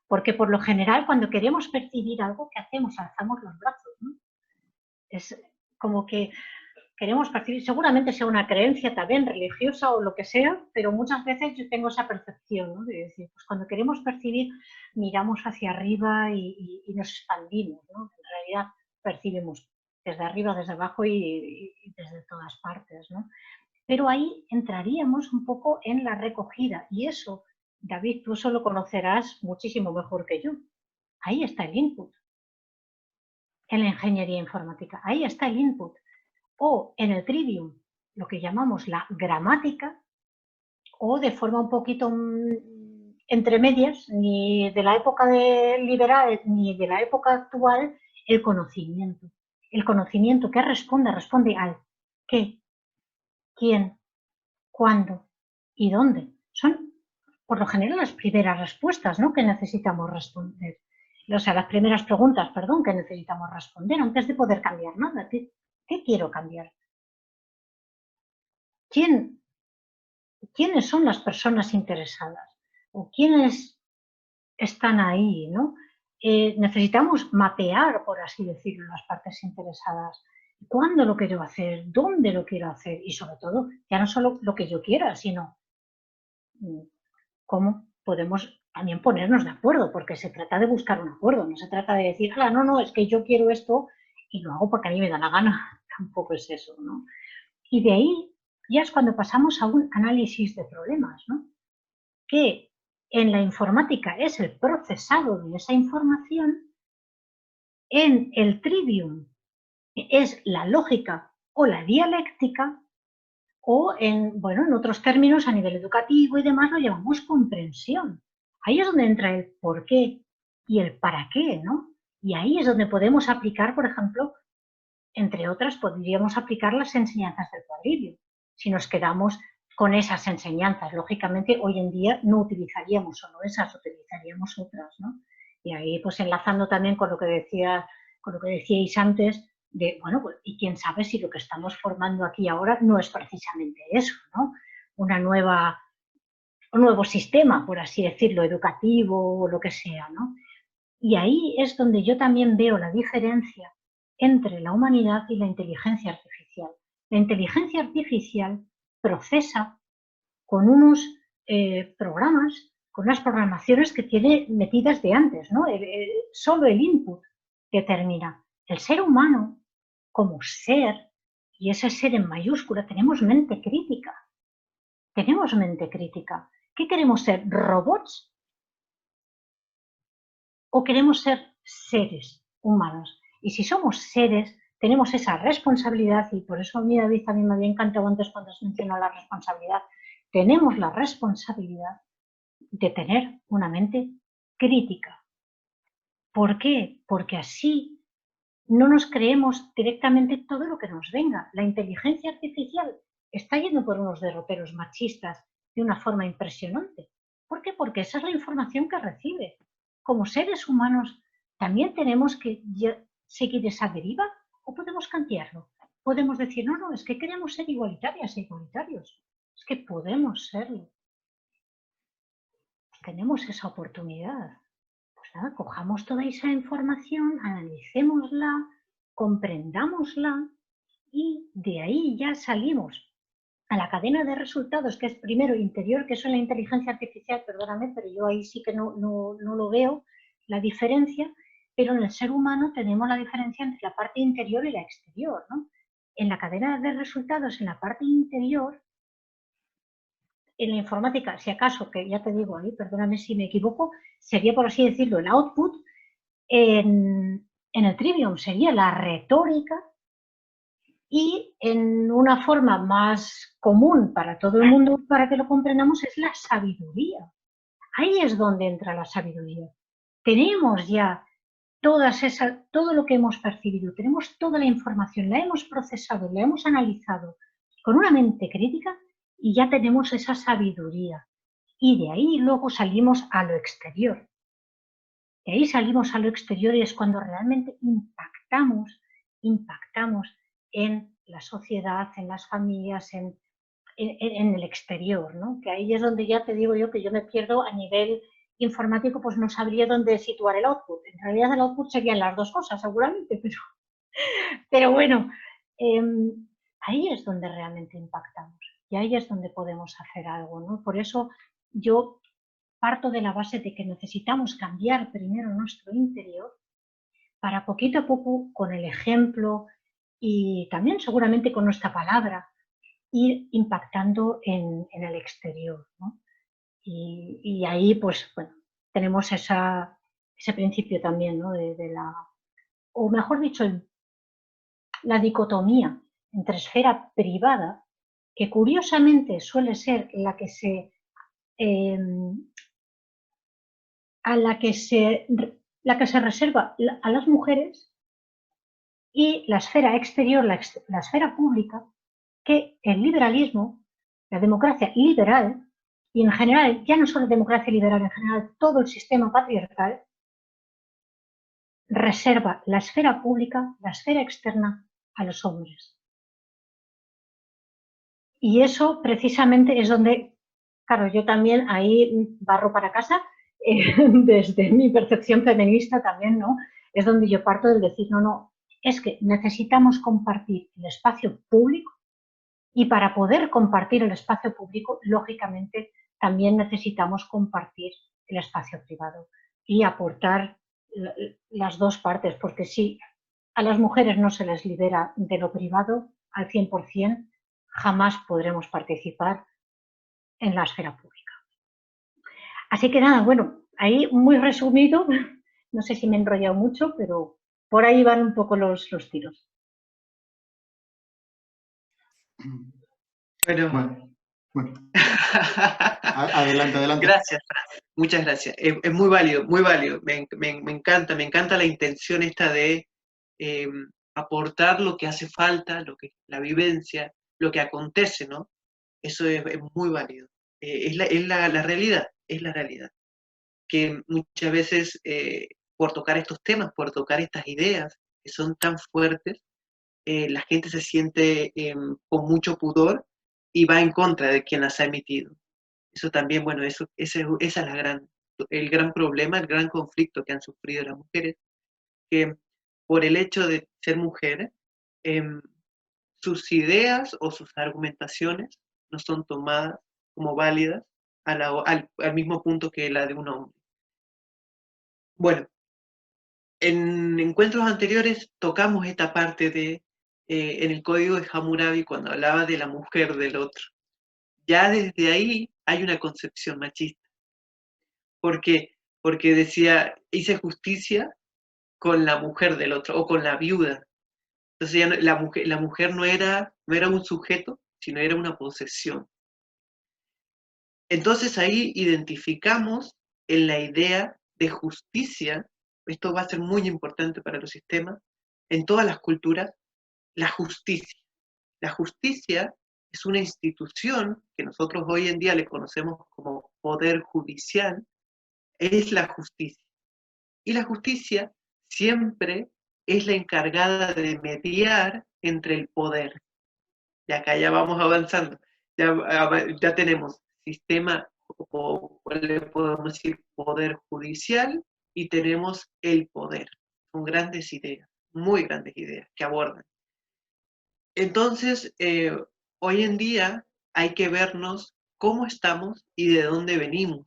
porque por lo general cuando queremos percibir algo, ¿qué hacemos? Alzamos los brazos, ¿no? Es como que queremos percibir, seguramente sea una creencia también religiosa o lo que sea, pero muchas veces yo tengo esa percepción, ¿no? De decir, pues cuando queremos percibir, miramos hacia arriba y nos expandimos, ¿no? En realidad percibimos desde arriba, desde abajo y desde todas partes, ¿no? Pero ahí entraríamos un poco en la recogida y eso, David, tú eso lo conocerás muchísimo mejor que yo. Ahí está el input en la ingeniería informática, ahí está el input. O en el trivium, lo que llamamos la gramática, o de forma un poquito entre medias, ni de la época liberal ni de la época actual, el conocimiento. El conocimiento que responde al qué, quién, cuándo y dónde. Son, por lo general, las primeras respuestas, ¿no?, que necesitamos responder. O sea, las primeras preguntas, perdón, que necesitamos responder antes de poder cambiar nada. ¿Qué quiero cambiar? ¿Quiénes son las personas interesadas? ¿O quiénes están ahí, ¿no? Necesitamos mapear, por así decirlo, las partes interesadas. ¿Cuándo lo quiero hacer? ¿Dónde lo quiero hacer? Y sobre todo, ya no solo lo que yo quiera, sino cómo podemos también ponernos de acuerdo, porque se trata de buscar un acuerdo, no se trata de decir, ah, no, es que yo quiero esto y lo hago porque a mí me da la gana. Tampoco es eso, ¿no? Y de ahí ya es cuando pasamos a un análisis de problemas, ¿no? Que en la informática es el procesado de esa información, en el trivium es la lógica o la dialéctica, o en otros términos a nivel educativo y demás lo llamamos comprensión. Ahí es donde entra el por qué y el para qué, ¿no? Y ahí es donde podemos aplicar, por ejemplo, entre otras, podríamos aplicar las enseñanzas del cuadrivium. si nos quedamos con esas enseñanzas. Lógicamente, hoy en día no utilizaríamos solo esas, utilizaríamos otras, ¿no? Y ahí, pues enlazando también con lo que decíais antes, de, bueno, pues, y quién sabe si lo que estamos formando aquí ahora no es precisamente eso, ¿no? Un nuevo sistema, por así decirlo, educativo o lo que sea, ¿no? Y ahí es donde yo también veo la diferencia entre la humanidad y la inteligencia artificial. La inteligencia artificial procesa con unos programas, con unas programaciones que tiene metidas de antes, ¿no? Solo el input determina. El ser humano, como ser, y ese ser en mayúscula, tenemos mente crítica. Tenemos mente crítica. ¿Qué queremos ser? ¿Robots? ¿O queremos ser seres humanos? Y si somos seres, tenemos esa responsabilidad, y por eso a mí, David, también me había encantado antes cuando has mencionado la responsabilidad. Tenemos la responsabilidad de tener una mente crítica. ¿Por qué? Porque así no nos creemos directamente todo lo que nos venga. La inteligencia artificial está yendo por unos derroteros machistas de una forma impresionante. ¿Por qué? Porque esa es la información que recibe. Como seres humanos, ¿también tenemos que seguir esa deriva o podemos cambiarlo? Podemos decir, no, es que queremos ser igualitarias e igualitarios. Es que podemos serlo. Tenemos esa oportunidad. Pues nada, cojamos toda esa información, analicémosla, comprendámosla y de ahí ya salimos a la cadena de resultados, que es primero interior, que eso en la inteligencia artificial, perdóname, pero yo ahí sí que no lo veo, la diferencia, pero en el ser humano tenemos la diferencia entre la parte interior y la exterior, ¿no? En la cadena de resultados, en la parte interior, en la informática, si acaso, que ya te digo ahí, perdóname si me equivoco, sería, por así decirlo, el output. En el Trivium sería la retórica, y en una forma más común para todo el mundo, para que lo comprendamos, es la sabiduría. Ahí es donde entra la sabiduría. Tenemos ya todo lo que hemos percibido, tenemos toda la información, la hemos procesado, la hemos analizado con una mente crítica y ya tenemos esa sabiduría. Y de ahí luego salimos a lo exterior. De ahí salimos a lo exterior y es cuando realmente impactamos en la sociedad, en las familias, en el exterior, ¿no? Que ahí es donde ya te digo yo que yo me pierdo a nivel informático, pues no sabría dónde situar el output. En realidad el output serían las dos cosas, seguramente, pero bueno, ahí es donde realmente impactamos y ahí es donde podemos hacer algo, ¿no? Por eso yo parto de la base de que necesitamos cambiar primero nuestro interior para poquito a poco, con el ejemplo y también seguramente con nuestra palabra, ir impactando en el exterior, ¿no? Y ahí, pues, bueno, tenemos ese principio también, ¿no? O mejor dicho, la dicotomía entre esfera privada, que curiosamente suele ser la que se la que se reserva a las mujeres, y la esfera exterior, la esfera pública, que el liberalismo, la democracia liberal, y en general, ya no solo democracia liberal, en general todo el sistema patriarcal, reserva la esfera pública, la esfera externa, a los hombres. Y eso precisamente es donde, claro, yo también ahí barro para casa, desde mi percepción feminista también, ¿no? Es donde yo parto del decir, no, es que necesitamos compartir el espacio público y para poder compartir el espacio público, lógicamente, también necesitamos compartir el espacio privado y aportar las dos partes, porque si a las mujeres no se les libera de lo privado al 100%, jamás podremos participar en la esfera pública. Así que nada, bueno, ahí muy resumido, no sé si me he enrollado mucho, pero por ahí van un poco los tiros. Bueno. Adelante. Gracias, Fran. Muchas gracias. Es muy válido, muy válido. Me encanta la intención esta de aportar lo que hace falta, la vivencia, lo que acontece, ¿no? Eso es muy válido. La realidad, es la realidad. Que muchas veces, por tocar estos temas, por tocar estas ideas que son tan fuertes, la gente se siente con mucho pudor y va en contra de quien las ha emitido. Eso también, bueno, esa es el gran problema, el gran conflicto que han sufrido las mujeres, que por el hecho de ser mujeres, sus ideas o sus argumentaciones no son tomadas como válidas al mismo punto que la de un hombre. Bueno, en encuentros anteriores tocamos esta parte en el código de Hammurabi, cuando hablaba de la mujer del otro. Ya desde ahí hay una concepción machista. ¿Por qué? Porque decía, hice justicia con la mujer del otro, o con la viuda. Entonces ya la mujer no era un sujeto, sino era una posesión. Entonces ahí identificamos en la idea de justicia, esto va a ser muy importante para los sistemas, en todas las culturas, la justicia. La justicia es una institución que nosotros hoy en día le conocemos como poder judicial, es la justicia. Y la justicia siempre es la encargada de mediar entre el poder. Y acá ya vamos avanzando. Ya tenemos sistema, o le podemos decir poder judicial, y tenemos el poder. Son grandes ideas, muy grandes ideas que abordan. Entonces, hoy en día hay que vernos cómo estamos y de dónde venimos.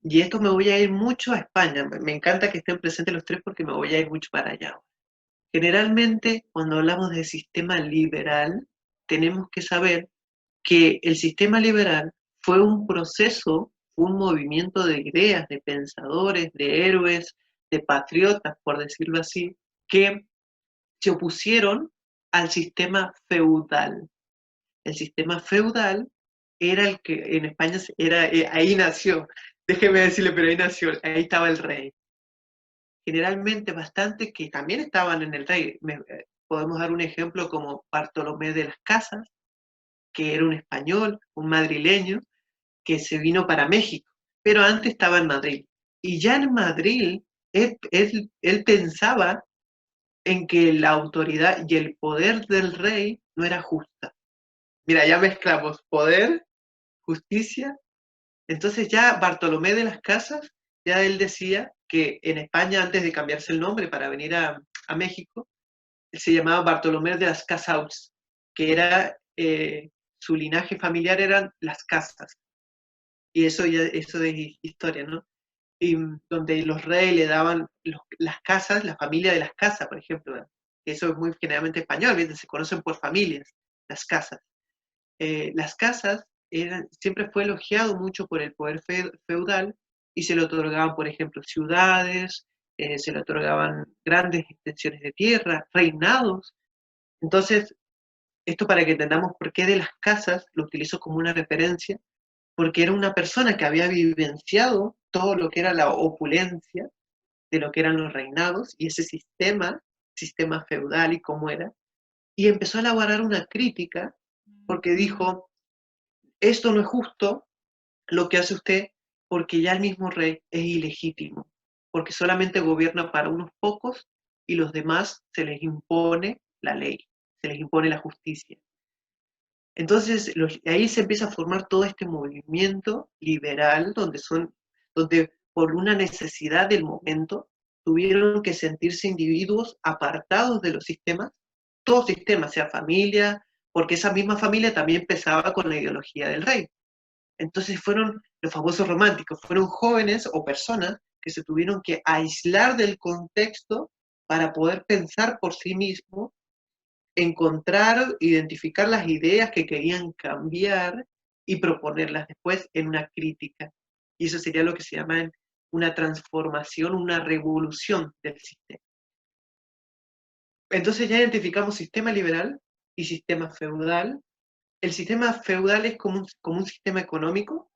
Y esto me voy a ir mucho a España. Me encanta que estén presentes los tres porque me voy a ir mucho para allá. Generalmente, cuando hablamos de sistema liberal, tenemos que saber que el sistema liberal fue un proceso, un movimiento de ideas, de pensadores, de héroes, de patriotas, por decirlo así, que se opusieron al sistema feudal. El sistema feudal era el que en España ahí nació, déjeme decirle, pero ahí nació, ahí estaba el rey. Generalmente bastante que también estaban en el rey. Podemos dar un ejemplo como Bartolomé de las Casas, que era un español, un madrileño, que se vino para México, pero antes estaba en Madrid. Y ya en Madrid, él pensaba en que la autoridad y el poder del rey no era justa. Mira, ya mezclamos poder, justicia. Entonces ya Bartolomé de las Casas, ya él decía que en España, antes de cambiarse el nombre para venir a México, él se llamaba Bartolomé de las Casas, que era, su linaje familiar eran las casas. Y eso de historia, ¿no? Y donde los reyes le daban las casas, la familia de las casas, por ejemplo, ¿verdad? Eso es muy generalmente español, ¿verdad? Se conocen por familias, las casas. Las casas siempre fue elogiado mucho por el poder feudal y se le otorgaban, por ejemplo, ciudades, se le otorgaban grandes extensiones de tierra, reinados. Entonces, esto para que entendamos por qué de las casas lo utilizo como una referencia, porque era una persona que había vivenciado todo lo que era la opulencia de lo que eran los reinados y ese sistema feudal y cómo era, y empezó a elaborar una crítica porque dijo, esto no es justo lo que hace usted porque ya el mismo rey es ilegítimo, porque solamente gobierna para unos pocos y los demás se les impone la ley, se les impone la justicia. Entonces, ahí se empieza a formar todo este movimiento liberal, donde por una necesidad del momento tuvieron que sentirse individuos apartados de los sistemas, todo sistema, sea familia, porque esa misma familia también empezaba con la ideología del rey. Entonces fueron los famosos románticos, fueron jóvenes o personas que se tuvieron que aislar del contexto para poder pensar por sí mismos, encontrar, identificar las ideas que querían cambiar y proponerlas después en una crítica. Y eso sería lo que se llama una transformación, una revolución del sistema. Entonces ya identificamos sistema liberal y sistema feudal. El sistema feudal es como un sistema económico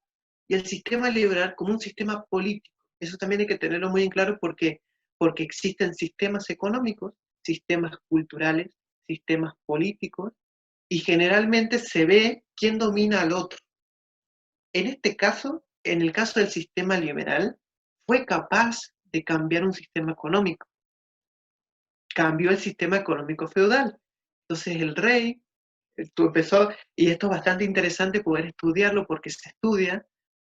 y el sistema liberal como un sistema político. Eso también hay que tenerlo muy en claro porque existen sistemas económicos, sistemas culturales, sistemas políticos y generalmente se ve quién domina al otro. En este caso, en el caso del sistema liberal, fue capaz de cambiar un sistema económico. Cambió el sistema económico feudal. Entonces el rey empezó, y esto es bastante interesante poder estudiarlo porque se estudia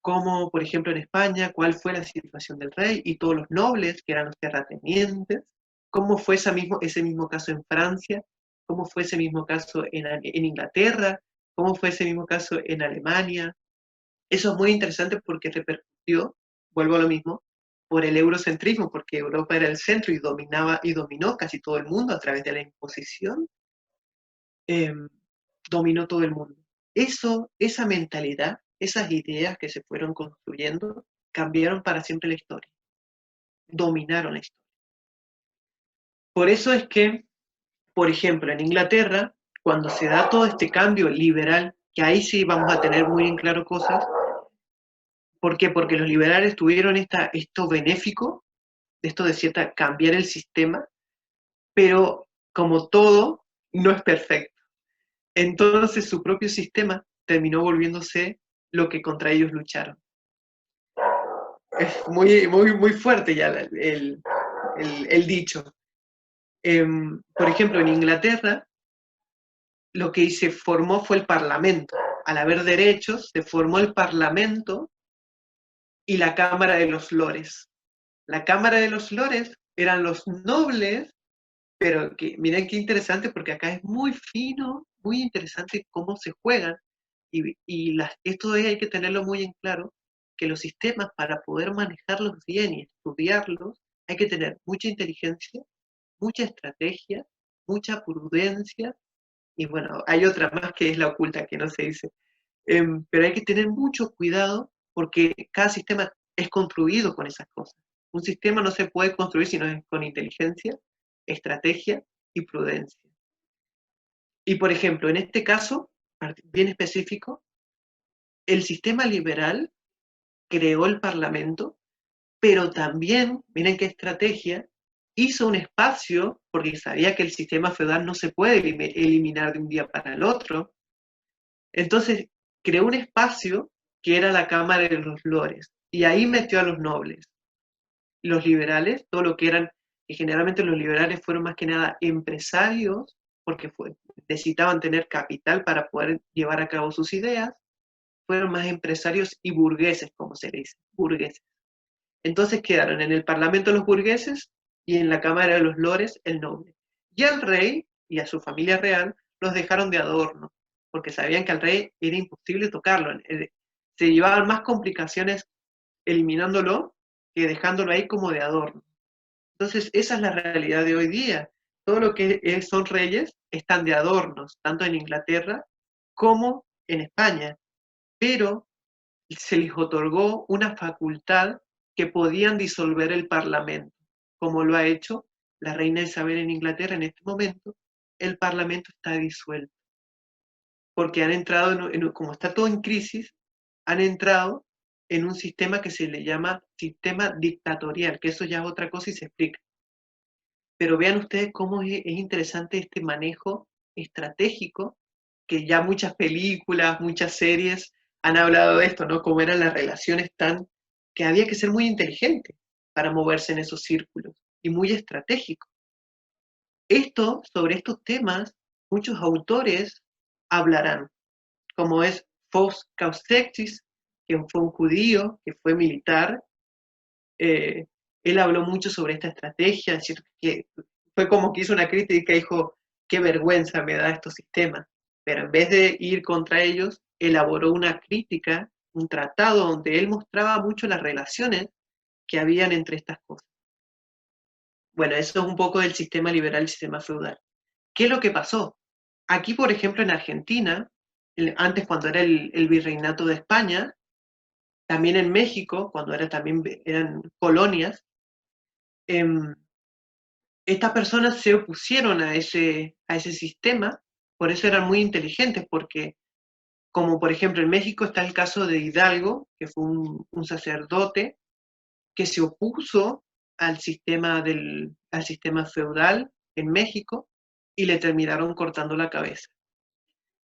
cómo, por ejemplo, en España, cuál fue la situación del rey y todos los nobles que eran los terratenientes, cómo fue ese mismo caso en Francia, cómo fue ese mismo caso en Inglaterra, cómo fue ese mismo caso en Alemania. Eso es muy interesante porque repercutió, vuelvo a lo mismo, por el eurocentrismo, porque Europa era el centro y dominó casi todo el mundo a través de la imposición, dominó todo el mundo. Esa mentalidad, esas ideas que se fueron construyendo, cambiaron para siempre la historia, dominaron la historia. Por eso es que, por ejemplo, en Inglaterra, cuando se da todo este cambio liberal, que ahí sí vamos a tener muy en claro cosas, ¿por qué? Porque los liberales tuvieron esto benéfico, esto de cambiar el sistema, pero como todo, no es perfecto. Entonces su propio sistema terminó volviéndose lo que contra ellos lucharon. Es muy, muy, muy fuerte ya el dicho. Por ejemplo, en Inglaterra, lo que se formó fue el Parlamento. Al haber derechos, se formó el Parlamento y la Cámara de los Lores. La Cámara de los Lores eran los nobles, pero miren qué interesante, porque acá es muy fino, muy interesante cómo se juegan, esto hay que tenerlo muy en claro, que los sistemas, para poder manejarlos bien y estudiarlos, hay que tener mucha inteligencia, mucha estrategia, mucha prudencia, y bueno, hay otra más que es la oculta, que no se dice, pero hay que tener mucho cuidado porque cada sistema es construido con esas cosas. Un sistema no se puede construir si no es con inteligencia, estrategia y prudencia. Y por ejemplo, en este caso, bien específico, el sistema liberal creó el Parlamento, pero también, miren qué estrategia, hizo un espacio, porque sabía que el sistema feudal no se puede eliminar de un día para el otro. Entonces, creó un espacio que era la Cámara de los Lores, y ahí metió a los nobles. Los liberales, todo lo que eran, que generalmente los liberales fueron más que nada empresarios, porque necesitaban tener capital para poder llevar a cabo sus ideas, fueron más empresarios y burgueses, como se le dice, burgueses. Entonces quedaron en el Parlamento los burgueses y en la Cámara de los Lores el noble. Y al rey y a su familia real los dejaron de adorno, porque sabían que al rey era imposible tocarlo. Se llevaban más complicaciones eliminándolo que dejándolo ahí como de adorno. Entonces, esa es la realidad de hoy día. Todo lo que son reyes están de adornos, tanto en Inglaterra como en España, pero se les otorgó una facultad que podían disolver el Parlamento, como lo ha hecho la reina Isabel en Inglaterra en este momento. El Parlamento está disuelto, porque han entrado, como está todo en crisis, han entrado en un sistema que se le llama sistema dictatorial, que eso ya es otra cosa y se explica. Pero vean ustedes cómo es interesante este manejo estratégico, que ya muchas películas, muchas series han hablado de esto, ¿no? Cómo eran las relaciones que había que ser muy inteligente para moverse en esos círculos y muy estratégico. Sobre estos temas, muchos autores hablarán, como es Faust Caustekis, que fue un judío, que fue militar. Él habló mucho sobre esta estrategia, ¿cierto? Que fue como que hizo una crítica y dijo, qué vergüenza me da estos sistemas. Pero en vez de ir contra ellos, elaboró una crítica, un tratado donde él mostraba mucho las relaciones que habían entre estas cosas. Bueno, eso es un poco del sistema liberal y el sistema feudal. ¿Qué es lo que pasó? Aquí, por ejemplo, en Argentina, antes cuando era el virreinato de España, también en México, cuando eran colonias, estas personas se opusieron a ese sistema, por eso eran muy inteligentes, porque como por ejemplo en México está el caso de Hidalgo, que fue un sacerdote que se opuso al sistema feudal en México y le terminaron cortando la cabeza.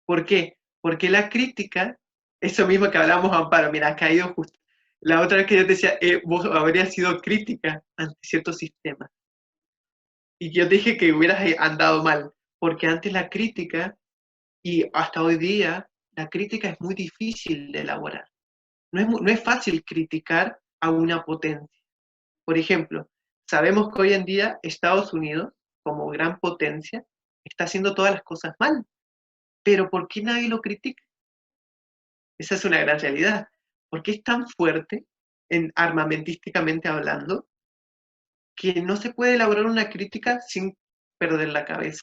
¿Por qué? Porque la crítica, eso mismo que hablamos, Amparo, mira, ha caído justo. La otra vez que yo te decía, vos habrías sido crítica ante ciertos sistemas. Y yo dije que hubieras andado mal, porque antes la crítica, y hasta hoy día, la crítica es muy difícil de elaborar. No es fácil criticar a una potencia. Por ejemplo, sabemos que hoy en día Estados Unidos, como gran potencia, está haciendo todas las cosas mal. Pero ¿por qué nadie lo critica? Esa es una gran realidad. ¿Por qué es tan fuerte, armamentísticamente hablando, que no se puede elaborar una crítica sin perder la cabeza?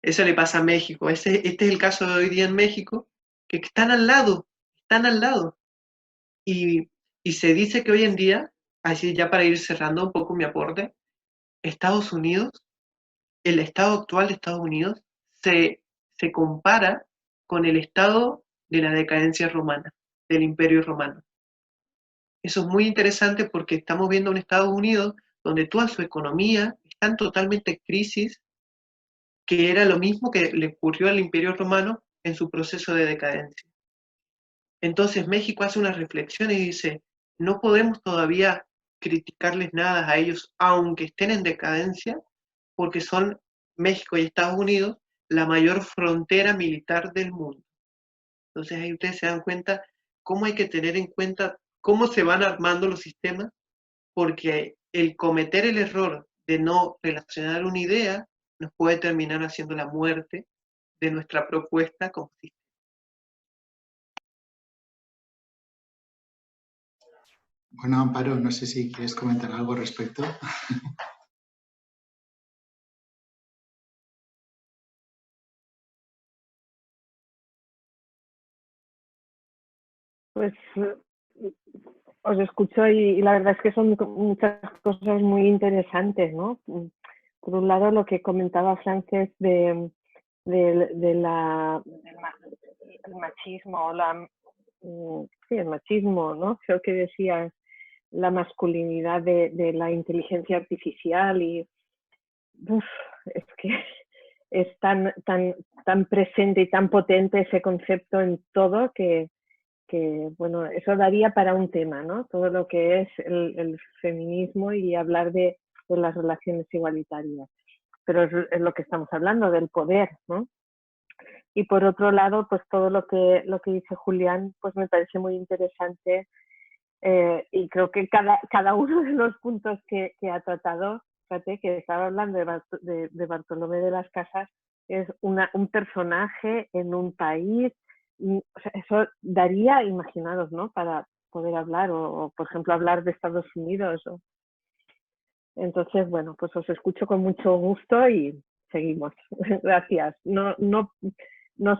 Eso le pasa a México. Este es el caso de hoy día en México, que están al lado, están al lado. Y se dice que hoy en día, así ya para ir cerrando un poco mi aporte, Estados Unidos, el estado actual de Estados Unidos, se compara con el estado de la decadencia romana, del Imperio Romano. Eso es muy interesante porque estamos viendo un Estados Unidos donde toda su economía está en totalmente crisis, que era lo mismo que le ocurrió al Imperio Romano en su proceso de decadencia. Entonces México hace una reflexión y dice, no podemos todavía criticarles nada a ellos, aunque estén en decadencia, porque son México y Estados Unidos la mayor frontera militar del mundo. Entonces ahí ustedes se dan cuenta cómo hay que tener en cuenta cómo se van armando los sistemas, porque el cometer el error de no relacionar una idea nos puede terminar haciendo la muerte de nuestra propuesta como sistema. Bueno, Amparo, no sé si quieres comentar algo al respecto. Pues os escucho y la verdad es que son muchas cosas muy interesantes, ¿no? Por un lado, lo que comentaba Frances del machismo, sí, el machismo, ¿no? Creo que decías la masculinidad de la inteligencia artificial y es que es tan presente y tan potente ese concepto en todo que bueno, eso daría para un tema, ¿no? Todo lo que es el feminismo y hablar de las relaciones igualitarias. Pero es lo que estamos hablando, del poder, ¿no? Y por otro lado, pues todo lo que dice Julián, pues me parece muy interesante y creo que cada uno de los puntos que ha tratado, fíjate, que estaba hablando de Bartolomé de las Casas, es un personaje en un país, o sea, eso daría, imaginaros, ¿no? Para poder hablar o, por ejemplo, hablar de Estados Unidos. Entonces, bueno, pues os escucho con mucho gusto y seguimos. Gracias. No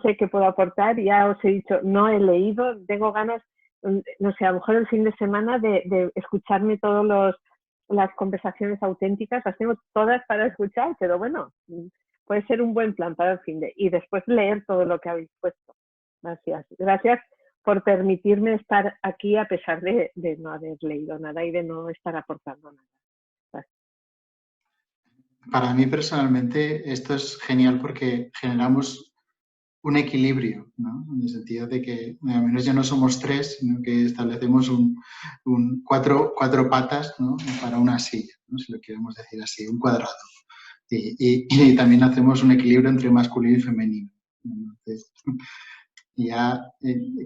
sé qué puedo aportar, ya os he dicho, no he leído, tengo ganas, no sé, a lo mejor el fin de semana de escucharme todas las conversaciones auténticas, las tengo todas para escuchar, pero bueno, puede ser un buen plan para el fin de, y después leer todo lo que habéis puesto. Gracias. Gracias por permitirme estar aquí a pesar de no haber leído nada y de no estar aportando nada. Gracias. Para mí personalmente esto es genial porque generamos un equilibrio, ¿no? En el sentido de que al menos ya no somos tres, sino que establecemos cuatro patas, ¿no? Para una silla, ¿no? Si lo queremos decir así, un cuadrado. Y también hacemos un equilibrio entre masculino y femenino. Entonces, ya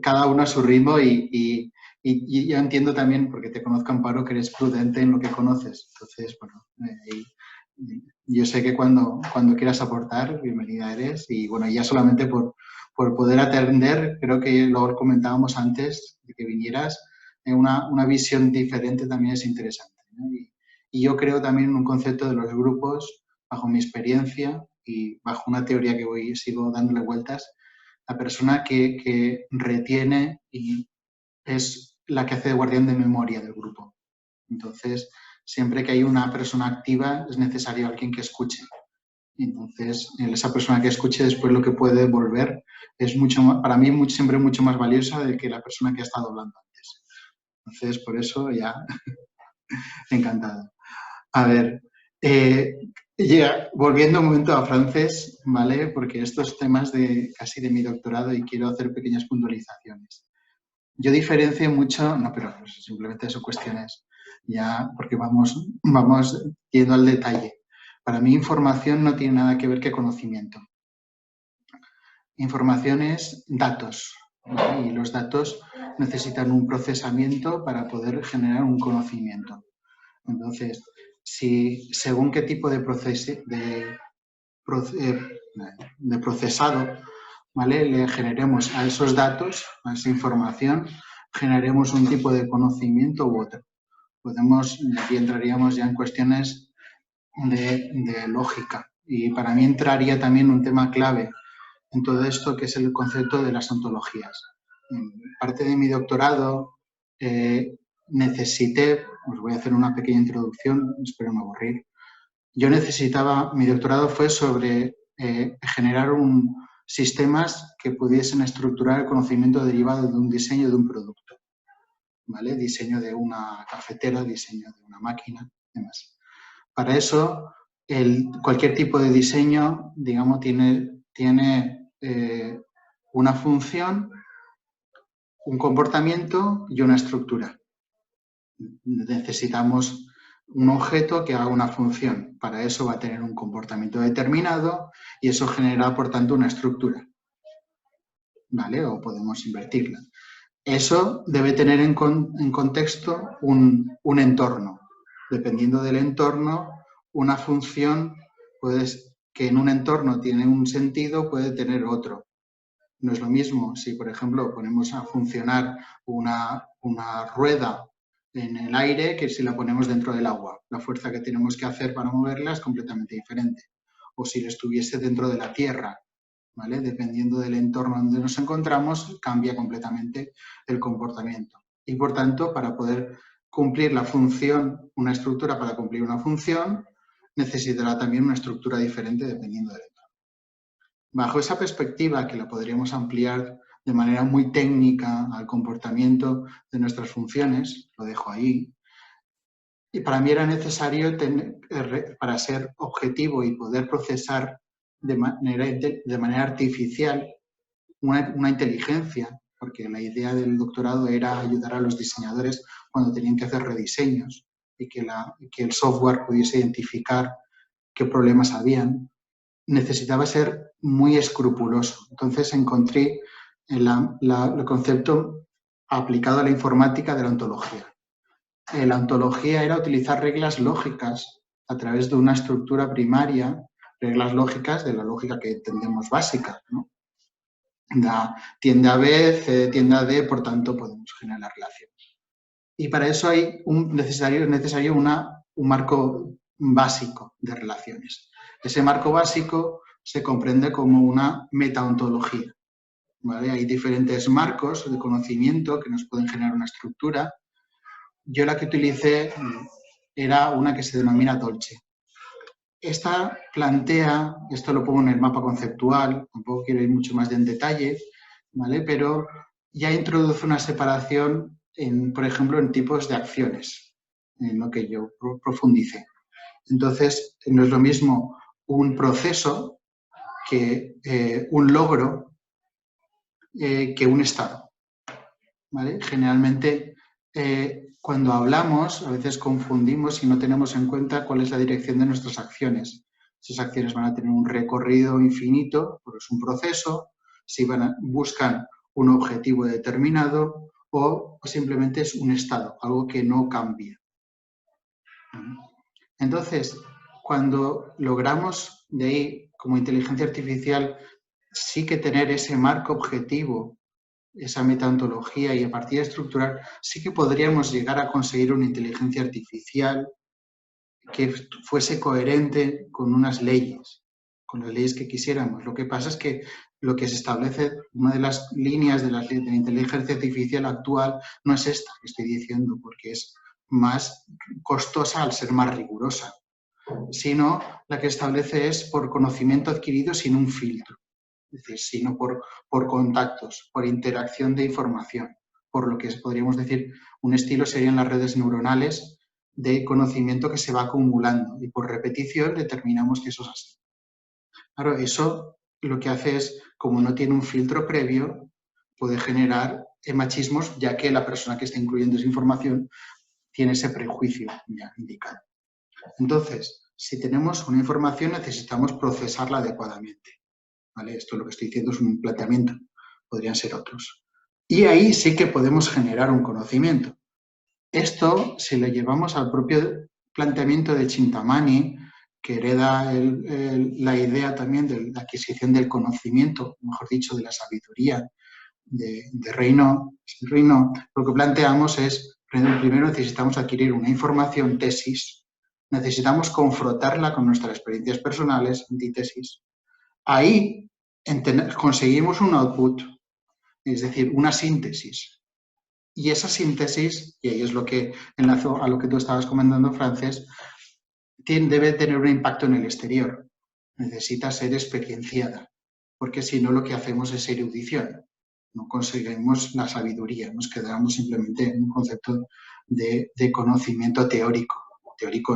cada uno a su ritmo y yo entiendo también, porque te conozco, Amparo, que eres prudente en lo que conoces. Entonces, bueno, yo sé que cuando quieras aportar, bienvenida eres. Y bueno, ya solamente por poder atender, creo que lo comentábamos antes de que vinieras, una visión diferente también es interesante, ¿no? Y yo creo también en un concepto de los grupos, bajo mi experiencia y bajo una teoría que sigo dándole vueltas, la persona que retiene y es la que hace de guardián de memoria del grupo. Entonces, siempre que hay una persona activa, es necesario alguien que escuche. Entonces, esa persona que escuche después lo que puede devolver es para mí siempre mucho más valiosa de que la persona que ha estado hablando antes. Entonces, por eso ya, encantado. A ver, Volviendo un momento a francés, ¿vale? Porque estos temas casi de mi doctorado y quiero hacer pequeñas puntualizaciones. Yo diferencio mucho, no, pero pues simplemente son cuestiones ya, porque vamos yendo al detalle. Para mí información no tiene nada que ver que conocimiento. Información es datos, ¿vale? Y los datos necesitan un procesamiento para poder generar un conocimiento. Entonces, si según qué tipo de procesado, ¿vale? Le generemos a esos datos, a esa información, generemos un tipo de conocimiento u otro. Aquí entraríamos ya en cuestiones de lógica. Y para mí entraría también un tema clave en todo esto, que es el concepto de las ontologías. En parte de mi doctorado necesité, os voy a hacer una pequeña introducción, espero no aburrir. Mi doctorado fue sobre generar sistemas que pudiesen estructurar el conocimiento derivado de un diseño de un producto, ¿vale? Diseño de una cafetera, diseño de una máquina, demás. Para eso, cualquier tipo de diseño, digamos, tiene una función, un comportamiento y una estructura. Necesitamos un objeto que haga una función. Para eso va a tener un comportamiento determinado y eso genera, por tanto, una estructura, ¿vale? O podemos invertirla. Eso debe tener en contexto un entorno. Dependiendo del entorno, una función que en un entorno tiene un sentido, puede tener otro. No es lo mismo si, por ejemplo, ponemos a funcionar una rueda en el aire que si la ponemos dentro del agua. La fuerza que tenemos que hacer para moverla es completamente diferente. O si estuviese dentro de la tierra, ¿vale? Dependiendo del entorno donde nos encontramos, cambia completamente el comportamiento. Y, por tanto, para poder cumplir la función, una estructura para cumplir una función, necesitará también una estructura diferente dependiendo del entorno. Bajo esa perspectiva, que la podríamos ampliar de manera muy técnica al comportamiento de nuestras funciones, lo dejo ahí, y para mí era necesario, para ser objetivo y poder procesar de manera artificial una inteligencia, porque la idea del doctorado era ayudar a los diseñadores cuando tenían que hacer rediseños y que el software pudiese identificar qué problemas habían. Necesitaba ser muy escrupuloso. Entonces encontré el concepto aplicado a la informática de la ontología. La ontología era utilizar reglas lógicas a través de una estructura primaria, reglas lógicas de la lógica que entendemos básica, ¿no? Tiende a B, C tiende a D, por tanto podemos generar relaciones. Y para eso hay necesario un marco básico de relaciones. Ese marco básico se comprende como una metaontología, ¿vale? Hay diferentes marcos de conocimiento que nos pueden generar una estructura. Yo la que utilicé era una que se denomina Dolce. Esta plantea, esto lo pongo en el mapa conceptual, tampoco quiero ir mucho más en detalle, ¿vale? Pero ya introduce una separación, por ejemplo, en tipos de acciones, en lo que yo profundice. Entonces, no es lo mismo un proceso que un logro que un estado, ¿vale? Generalmente, cuando hablamos, a veces confundimos y no tenemos en cuenta cuál es la dirección de nuestras acciones. Si esas acciones van a tener un recorrido infinito, pues es un proceso, si buscan un objetivo determinado o simplemente es un estado, algo que no cambia. Entonces, cuando logramos de ahí, como inteligencia artificial, sí que tener ese marco objetivo, esa metaontología y a partir de estructurar, sí que podríamos llegar a conseguir una inteligencia artificial que fuese coherente con unas leyes, con las leyes que quisiéramos. Lo que pasa es que lo que se establece, una de las líneas de la inteligencia artificial actual no es esta que estoy diciendo, porque es más costosa al ser más rigurosa, sino la que establece es por conocimiento adquirido sin un filtro, es decir, sino por contactos, por interacción de información, por lo que podríamos decir un estilo serían las redes neuronales de conocimiento que se va acumulando y por repetición determinamos que eso es así. Claro, eso lo que hace es, como no tiene un filtro previo, puede generar machismos, ya que la persona que está incluyendo esa información tiene ese prejuicio ya indicado. Entonces, si tenemos una información, necesitamos procesarla adecuadamente. ¿Vale? Esto lo que estoy diciendo es un planteamiento, podrían ser otros. Y ahí sí que podemos generar un conocimiento. Esto, si lo llevamos al propio planteamiento de Chintamani, que hereda la idea también de la adquisición del conocimiento, mejor dicho, de la sabiduría de Reino, lo que planteamos es, primero necesitamos adquirir una información, tesis, necesitamos confrontarla con nuestras experiencias personales, antítesis. Ahí conseguimos un output, es decir, una síntesis. Y esa síntesis, y ahí es lo que enlazo a lo que tú estabas comentando, Frances, debe tener un impacto en el exterior. Necesita ser experienciada, porque si no lo que hacemos es erudición. No conseguimos la sabiduría, nos quedamos simplemente en un concepto de conocimiento teórico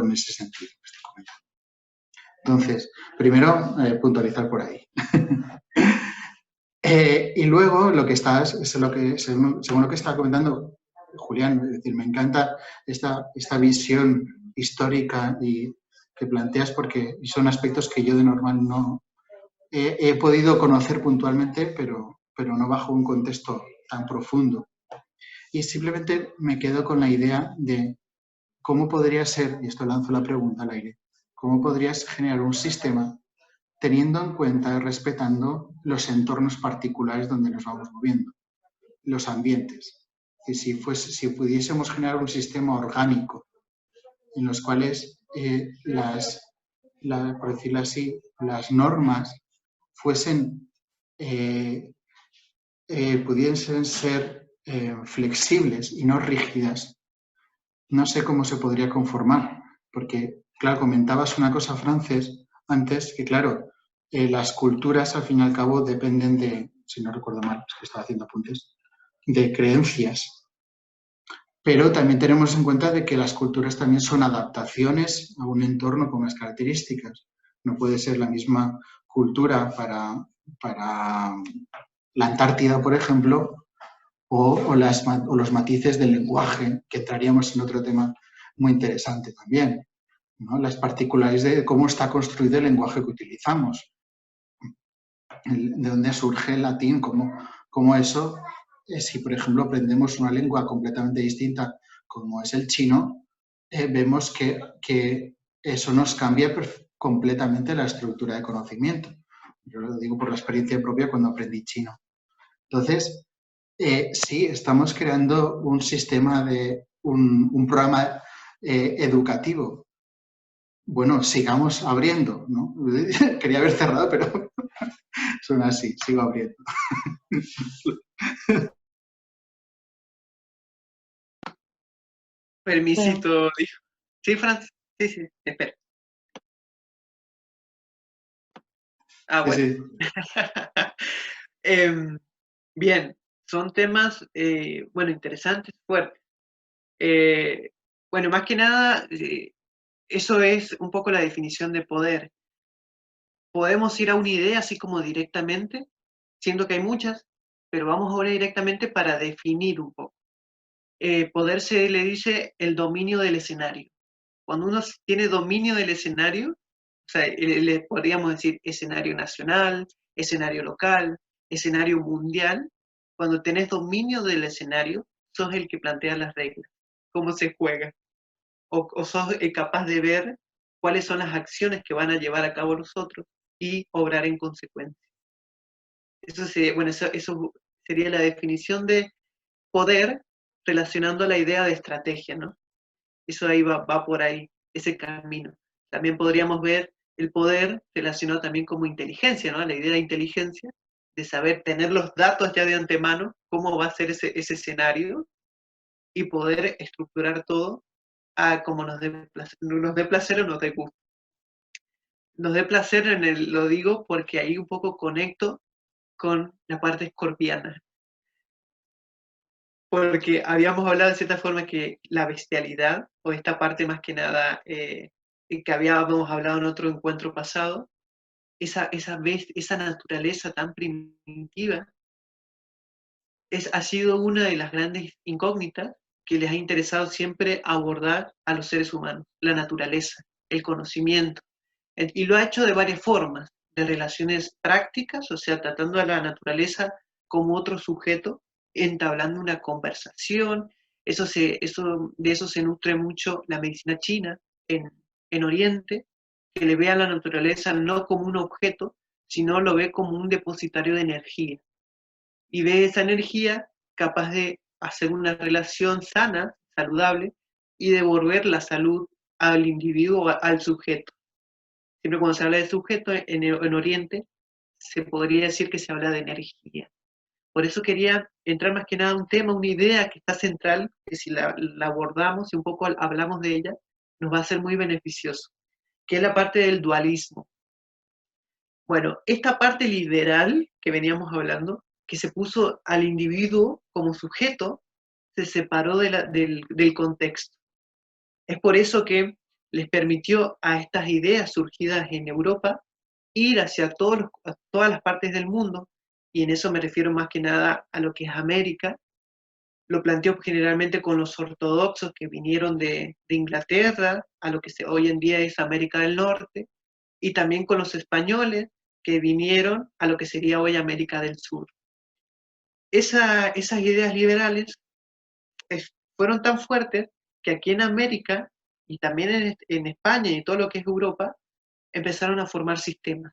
en ese sentido que estoy comentando. Entonces, primero, puntualizar por ahí. Y luego, lo que según lo que estaba comentando Julián, es decir, me encanta esta visión histórica y que planteas porque son aspectos que yo de normal no he podido conocer puntualmente, pero no bajo un contexto tan profundo. Y simplemente me quedo con la idea de cómo podría ser, y esto lanzo la pregunta al aire, cómo podrías generar un sistema teniendo en cuenta y respetando los entornos particulares donde nos vamos moviendo, los ambientes. Y si pudiésemos generar un sistema orgánico en los cuales por decirlo así, las normas pudiesen ser flexibles y no rígidas, no sé cómo se podría conformar, porque, claro, comentabas una cosa, Frances, antes, que claro, las culturas al fin y al cabo dependen de, si no recuerdo mal, es que estaba haciendo apuntes, de creencias. Pero también tenemos en cuenta de que las culturas también son adaptaciones a un entorno con unas características. No puede ser la misma cultura para la Antártida, por ejemplo, o los matices del lenguaje, que entraríamos en otro tema muy interesante también, ¿no? Las particularidades de cómo está construido el lenguaje que utilizamos, de dónde surge el latín, cómo eso, si por ejemplo aprendemos una lengua completamente distinta como es el chino, vemos que eso nos cambia completamente la estructura de conocimiento. Yo lo digo por la experiencia propia cuando aprendí chino. Entonces, sí, estamos creando un sistema un programa educativo. Bueno, sigamos abriendo, ¿no? Quería haber cerrado, pero suena así, sigo abriendo. Permisito, dijo. Sí, Francis. Sí, espera. Ah, bueno. Sí. Bien, son temas, bueno, interesantes, fuertes. Bueno, más que nada, eso es un poco la definición de poder. Podemos ir a una idea así como directamente, siendo que hay muchas, pero vamos ahora directamente para definir un poco. Poder se le dice el dominio del escenario. Cuando uno tiene dominio del escenario, o sea, le podríamos decir escenario nacional, escenario local, escenario mundial. Cuando tenés dominio del escenario, sos el que plantea las reglas, cómo se juega, o sos capaz de ver cuáles son las acciones que van a llevar a cabo los otros y obrar en consecuencia. Eso sería la definición de poder relacionando a la idea de estrategia, ¿no? Eso ahí va por ahí, ese camino. También podríamos ver el poder relacionado también como inteligencia, ¿no? La idea de inteligencia, de saber tener los datos ya de antemano, cómo va a ser ese escenario y poder estructurar todo a como nos dé placer o nos dé gusto. Nos dé placer lo digo porque ahí un poco conecto con la parte escorpiana. porque habíamos hablado de cierta forma que la bestialidad, o esta parte más que nada que habíamos hablado en otro encuentro pasado, esa naturaleza tan primitiva, ha sido una de las grandes incógnitas que les ha interesado siempre abordar a los seres humanos, la naturaleza, el conocimiento. Y lo ha hecho de varias formas, de relaciones prácticas, o sea, tratando a la naturaleza como otro sujeto, entablando una conversación. De eso se nutre mucho la medicina china en Oriente, que le ve a la naturaleza no como un objeto, sino lo ve como un depositario de energía. Y ve esa energía capaz de hacer una relación sana, saludable, y devolver la salud al individuo, al sujeto. Siempre cuando se habla de sujeto en Oriente, se podría decir que se habla de energía. Por eso quería entrar más que nada a un tema, una idea que está central, que si la abordamos y un poco hablamos de ella, nos va a ser muy beneficioso, que es la parte del dualismo. Bueno, esta parte liberal que veníamos hablando, que se puso al individuo como sujeto, se separó del contexto. Es por eso que les permitió a estas ideas surgidas en Europa ir hacia todas las partes del mundo, y en eso me refiero más que nada a lo que es América. Lo planteó generalmente con los ortodoxos que vinieron de Inglaterra, a lo que hoy en día es América del Norte, y también con los españoles que vinieron a lo que sería hoy América del Sur. Esas ideas liberales fueron tan fuertes que aquí en América y también en España y todo lo que es Europa empezaron a formar sistemas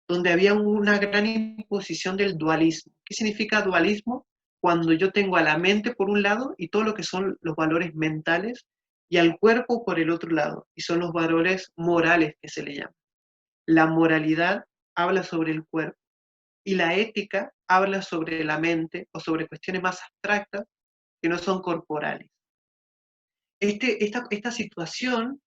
donde había una gran imposición del dualismo. ¿Qué significa dualismo? Cuando yo tengo a la mente por un lado y todo lo que son los valores mentales, y al cuerpo por el otro lado, y son los valores morales que se le llaman. La moralidad habla sobre el cuerpo y la ética habla sobre la mente o sobre cuestiones más abstractas que no son corporales. Esta situación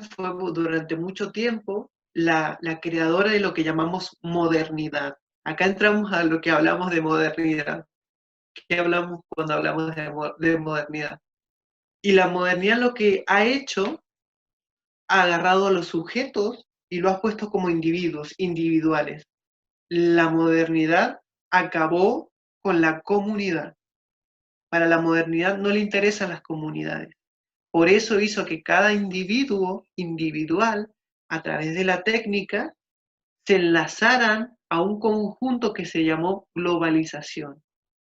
fue durante mucho tiempo la creadora de lo que llamamos modernidad. Acá entramos a lo que hablamos de modernidad. ¿Qué hablamos cuando hablamos de modernidad? Y la modernidad lo que ha hecho, ha agarrado a los sujetos y lo ha puesto como individuos, individuales. La modernidad acabó con la comunidad. Para la modernidad no le interesan las comunidades. Por eso hizo que cada individuo individual, a través de la técnica, se enlazaran a un conjunto que se llamó globalización.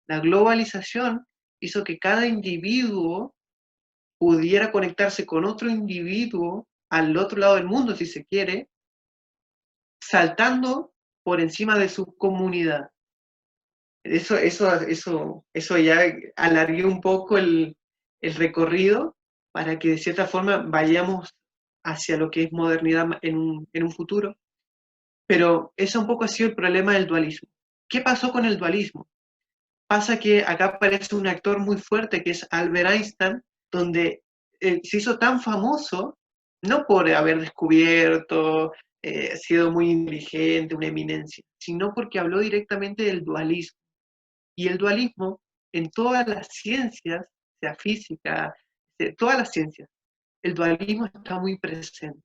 La globalización hizo que cada individuo pudiera conectarse con otro individuo al otro lado del mundo, si se quiere, saltando por encima de su comunidad. Eso ya alargué un poco el recorrido para que de cierta forma vayamos hacia lo que es modernidad en un futuro. Pero eso un poco ha sido el problema del dualismo. ¿Qué pasó con el dualismo? Pasa que acá aparece un actor muy fuerte que es Albert Einstein, donde se hizo tan famoso, no por haber descubierto, sido muy inteligente, una eminencia, sino porque habló directamente del dualismo. Y el dualismo en todas las ciencias, sea física, todas las ciencias, el dualismo está muy presente.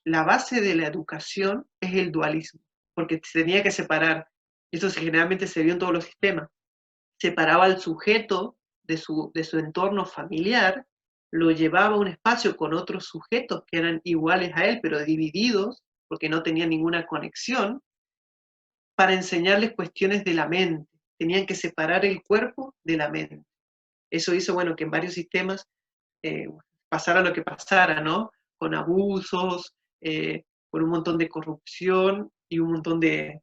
La base de la educación es el dualismo, porque se tenía que separar, eso generalmente se vio en todos los sistemas, separaba al sujeto de su entorno familiar, lo llevaba a un espacio con otros sujetos que eran iguales a él, pero divididos, porque no tenían ninguna conexión, para enseñarles cuestiones de la mente. Tenían que separar el cuerpo de la mente. Eso hizo, bueno, que en varios sistemas pasara lo que pasara, ¿no? Con abusos, con un montón de corrupción y un montón de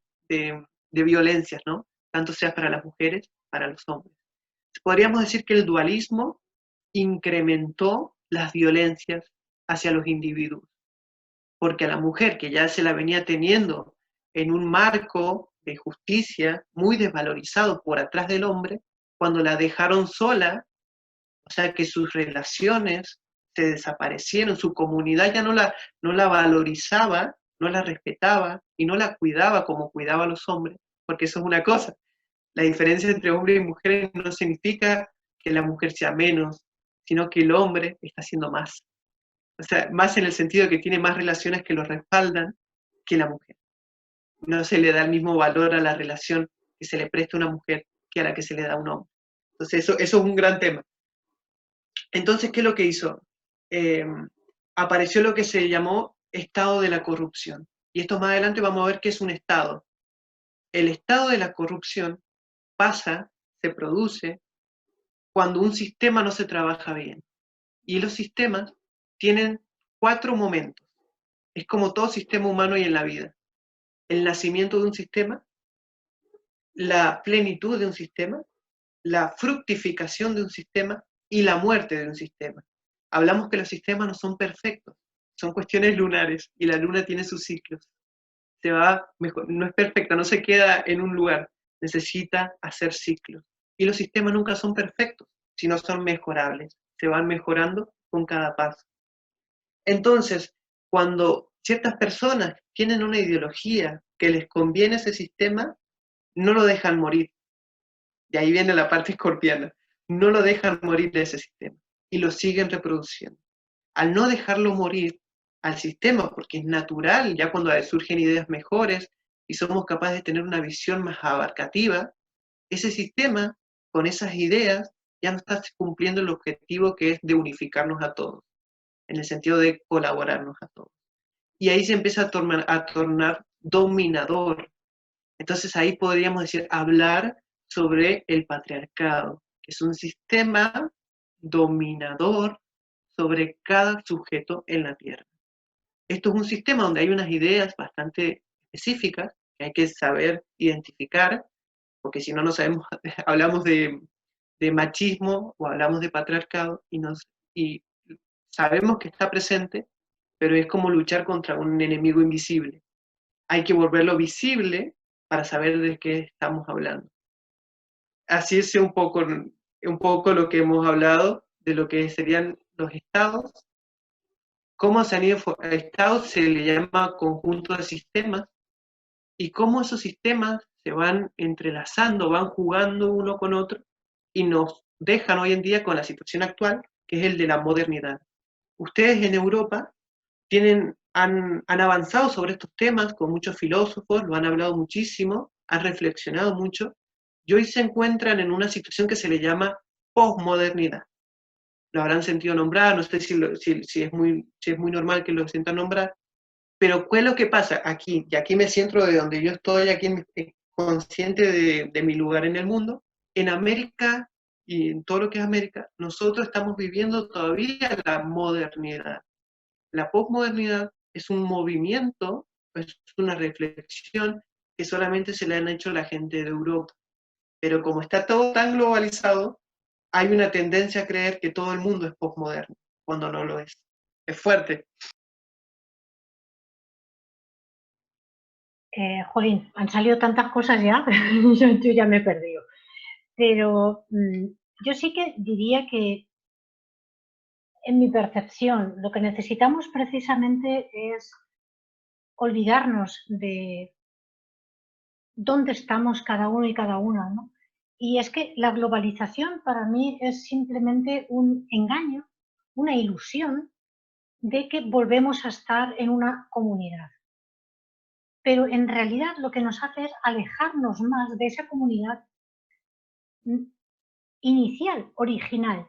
violencias, ¿no? Tanto sea para las mujeres, para los hombres. Podríamos decir que el dualismo incrementó las violencias hacia los individuos, porque a la mujer que ya se la venía teniendo en un marco de justicia muy desvalorizado por atrás del hombre, cuando la dejaron sola, o sea que sus relaciones se desaparecieron, su comunidad ya no la valorizaba, no la respetaba y no la cuidaba como cuidaba a los hombres, porque eso es una cosa. La diferencia entre hombres y mujeres no significa que la mujer sea menos, sino que el hombre está haciendo más. O sea, más en el sentido de que tiene más relaciones que lo respaldan que la mujer. No se le da el mismo valor a la relación que se le presta a una mujer que a la que se le da a un hombre. Entonces, eso es un gran tema. Entonces, ¿qué es lo que hizo? Apareció lo que se llamó estado de la corrupción. Y esto más adelante vamos a ver qué es un estado. El estado de la corrupción pasa, se produce, cuando un sistema no se trabaja bien. Y los sistemas tienen 4 momentos. Es como todo sistema humano y en la vida. El nacimiento de un sistema, la plenitud de un sistema, la fructificación de un sistema y la muerte de un sistema. Hablamos que los sistemas no son perfectos, son cuestiones lunares y la luna tiene sus ciclos. Se va mejor, no es perfecta, no se queda en un lugar, necesita hacer ciclos. Y los sistemas nunca son perfectos, sino son mejorables, se van mejorando con cada paso. Entonces, cuando ciertas personas tienen una ideología que les conviene ese sistema, no lo dejan morir. De ahí viene la parte escorpiana. No lo dejan morir de ese sistema y lo siguen reproduciendo. Al no dejarlo morir al sistema, porque es natural, ya cuando surgen ideas mejores y somos capaces de tener una visión más abarcativa, ese sistema, con esas ideas, ya no está cumpliendo el objetivo que es de unificarnos a todos, en el sentido de colaborarnos a todos. Y ahí se empieza a tornar dominador. Entonces ahí podríamos decir, hablar sobre el patriarcado, que es un sistema dominador sobre cada sujeto en la Tierra. Esto es un sistema donde hay unas ideas bastante específicas que hay que saber identificar, porque si no, no sabemos, hablamos de machismo o hablamos de patriarcado y sabemos que está presente, pero es como luchar contra un enemigo invisible. Hay que volverlo visible para saber de qué estamos hablando. Así es un poco lo que hemos hablado de lo que serían los estados. Cómo se han ido estados se le llama conjunto de sistemas y cómo esos sistemas se van entrelazando, van jugando uno con otro y nos dejan hoy en día con la situación actual, que es el de la modernidad. Ustedes en Europa han avanzado sobre estos temas con muchos filósofos, lo han hablado muchísimo, han reflexionado mucho, y hoy se encuentran en una situación que se le llama posmodernidad. Lo habrán sentido nombrar, no sé si es muy normal que lo sientan nombrar, pero ¿qué es lo que pasa aquí? Y aquí me centro de donde yo estoy, aquí consciente de mi lugar en el mundo. En América y en todo lo que es América, nosotros estamos viviendo todavía la modernidad. La posmodernidad es un movimiento, es una reflexión que solamente se le han hecho a la gente de Europa. Pero como está todo tan globalizado, hay una tendencia a creer que todo el mundo es posmoderno, cuando no lo es. Es fuerte. Jolín, han salido tantas cosas ya, yo ya me he perdido. Pero yo sí que diría que, en mi percepción, lo que necesitamos precisamente es olvidarnos de dónde estamos cada uno y cada una, ¿no? Y es que la globalización para mí es simplemente un engaño, una ilusión de que volvemos a estar en una comunidad. Pero en realidad lo que nos hace es alejarnos más de esa comunidad inicial, original,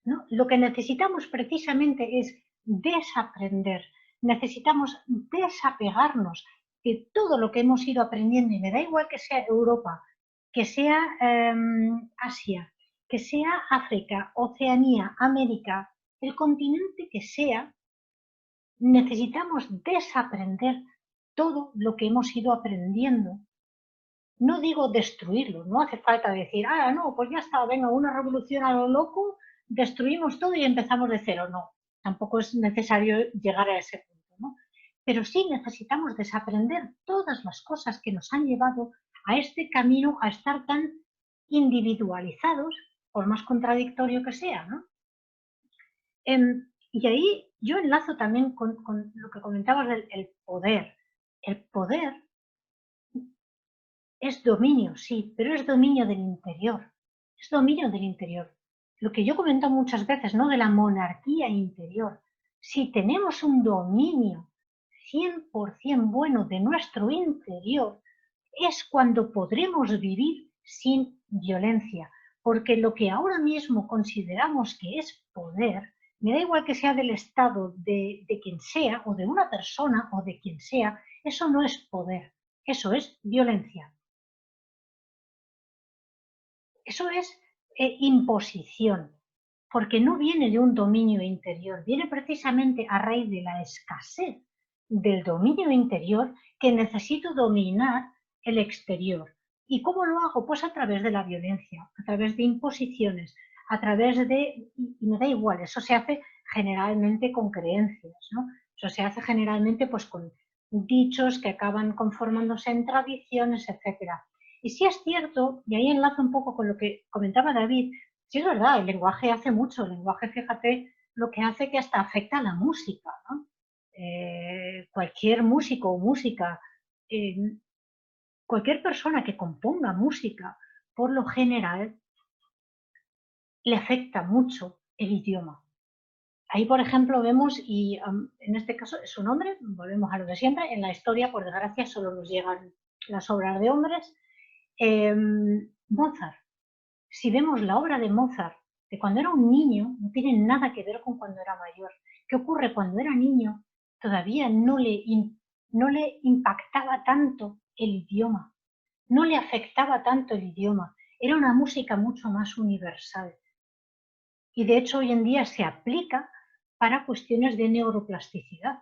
¿no? Lo que necesitamos precisamente es desaprender, necesitamos desapegarnos de todo lo que hemos ido aprendiendo, y me da igual que sea Europa, que sea Asia, que sea África, Oceanía, América, el continente que sea, necesitamos desaprender todo lo que hemos ido aprendiendo. No digo destruirlo, no hace falta decir, no, pues ya está, venga, una revolución a lo loco, destruimos todo y empezamos de cero. No, tampoco es necesario llegar a ese punto, ¿no? Pero sí necesitamos desaprender todas las cosas que nos han llevado a este camino, a estar tan individualizados, por más contradictorio que sea, ¿no? Y ahí yo enlazo también con lo que comentabas del poder. El poder es dominio, sí, pero es dominio del interior. Es dominio del interior. Lo que yo comento muchas veces, ¿no? De la monarquía interior. Si tenemos un dominio 100% bueno de nuestro interior, es cuando podremos vivir sin violencia. Porque lo que ahora mismo consideramos que es poder, me da igual que sea del Estado, de quien sea, o de una persona, o de quien sea, eso no es poder, eso es violencia. Eso es imposición, porque no viene de un dominio interior, viene precisamente a raíz de la escasez del dominio interior que necesito dominar el exterior. ¿Y cómo lo hago? Pues a través de la violencia, a través de imposiciones, a través de, y me da igual, eso se hace generalmente con creencias, ¿no? Eso se hace generalmente pues con dichos que acaban conformándose en tradiciones, etcétera. Y sí es cierto, y ahí enlazo un poco con lo que comentaba David, sí es verdad, el lenguaje hace mucho, el lenguaje, fíjate, lo que hace que hasta afecta a la música, ¿no? Cualquier músico o música, cualquier persona que componga música, por lo general, le afecta mucho el idioma. Ahí, por ejemplo, vemos, y en este caso es un hombre, volvemos a lo de siempre, en la historia, por desgracia, solo nos llegan las obras de hombres. Mozart, si vemos la obra de Mozart de cuando era un niño, no tiene nada que ver con cuando era mayor. ¿Qué ocurre? Cuando era niño todavía no le impactaba tanto el idioma, no le afectaba tanto el idioma. Era una música mucho más universal. Y de hecho hoy en día se aplica para cuestiones de neuroplasticidad.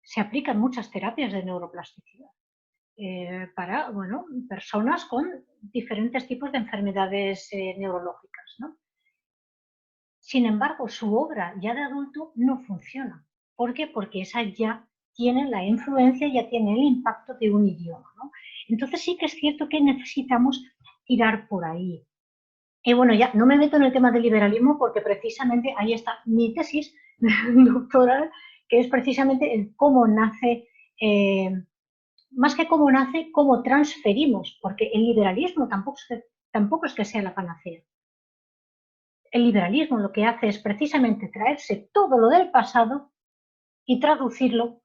Se aplican muchas terapias de neuroplasticidad. Para bueno, personas con diferentes tipos de enfermedades neurológicas, ¿no? Sin embargo, su obra ya de adulto no funciona. ¿Por qué? Porque esa ya tiene la influencia, ya tiene el impacto de un idioma, ¿no? Entonces sí que es cierto que necesitamos tirar por ahí. Y bueno, ya no me meto en el tema del liberalismo porque precisamente ahí está mi tesis doctoral, que es precisamente el cómo nace más que cómo nace, cómo transferimos, porque el liberalismo tampoco es que sea la panacea. El liberalismo lo que hace es precisamente traerse todo lo del pasado y traducirlo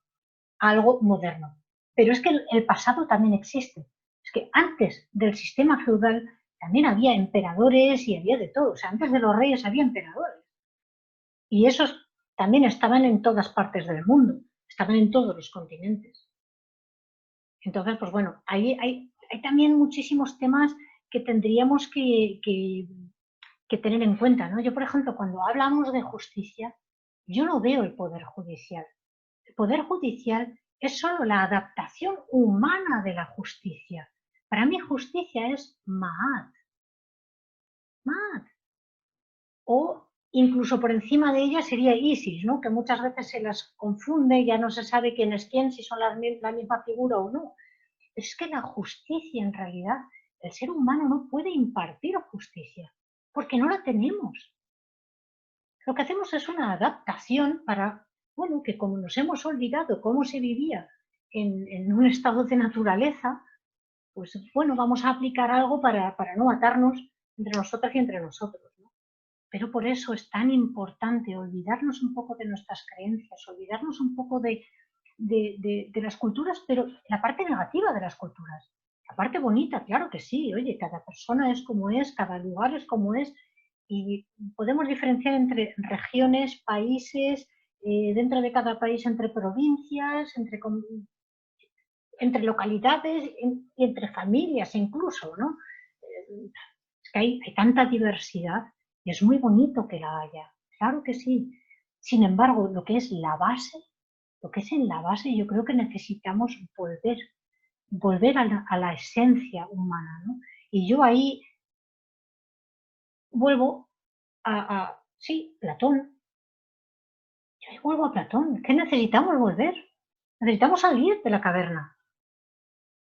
a algo moderno. Pero es que el pasado también existe. Es que antes del sistema feudal también había emperadores y había de todo. O sea, antes de los reyes había emperadores. Y esos también estaban en todas partes del mundo, estaban en todos los continentes. Entonces, pues bueno, ahí hay también muchísimos temas que tendríamos que tener en cuenta, ¿no? Yo, por ejemplo, cuando hablamos de justicia, yo no veo el Poder Judicial. El Poder Judicial es solo la adaptación humana de la justicia. Para mí justicia es Ma'at. Ma'at. O incluso por encima de ella sería Isis, ¿no? Que muchas veces se las confunde, ya no se sabe quién es quién, si son la misma figura o no. Es que la justicia, en realidad, el ser humano no puede impartir justicia, porque no la tenemos. Lo que hacemos es una adaptación para, bueno, que como nos hemos olvidado cómo se vivía en un estado de naturaleza, pues bueno, vamos a aplicar algo para no matarnos entre nosotras y entre nosotros, ¿no? Pero por eso es tan importante olvidarnos un poco de nuestras creencias, olvidarnos un poco de las culturas, pero la parte negativa de las culturas. La parte bonita, claro que sí, oye, cada persona es como es, cada lugar es como es, y podemos diferenciar entre regiones, países, dentro de cada país entre provincias, entre localidades y entre familias incluso, ¿no? Es que hay tanta diversidad y es muy bonito que la haya, claro que sí. Sin embargo, lo que es la base, lo que es en la base, yo creo que necesitamos volver a la esencia humana, ¿no? Y yo ahí vuelvo sí, Platón. Yo ahí vuelvo a Platón. ¿Qué necesitamos volver? Necesitamos salir de la caverna.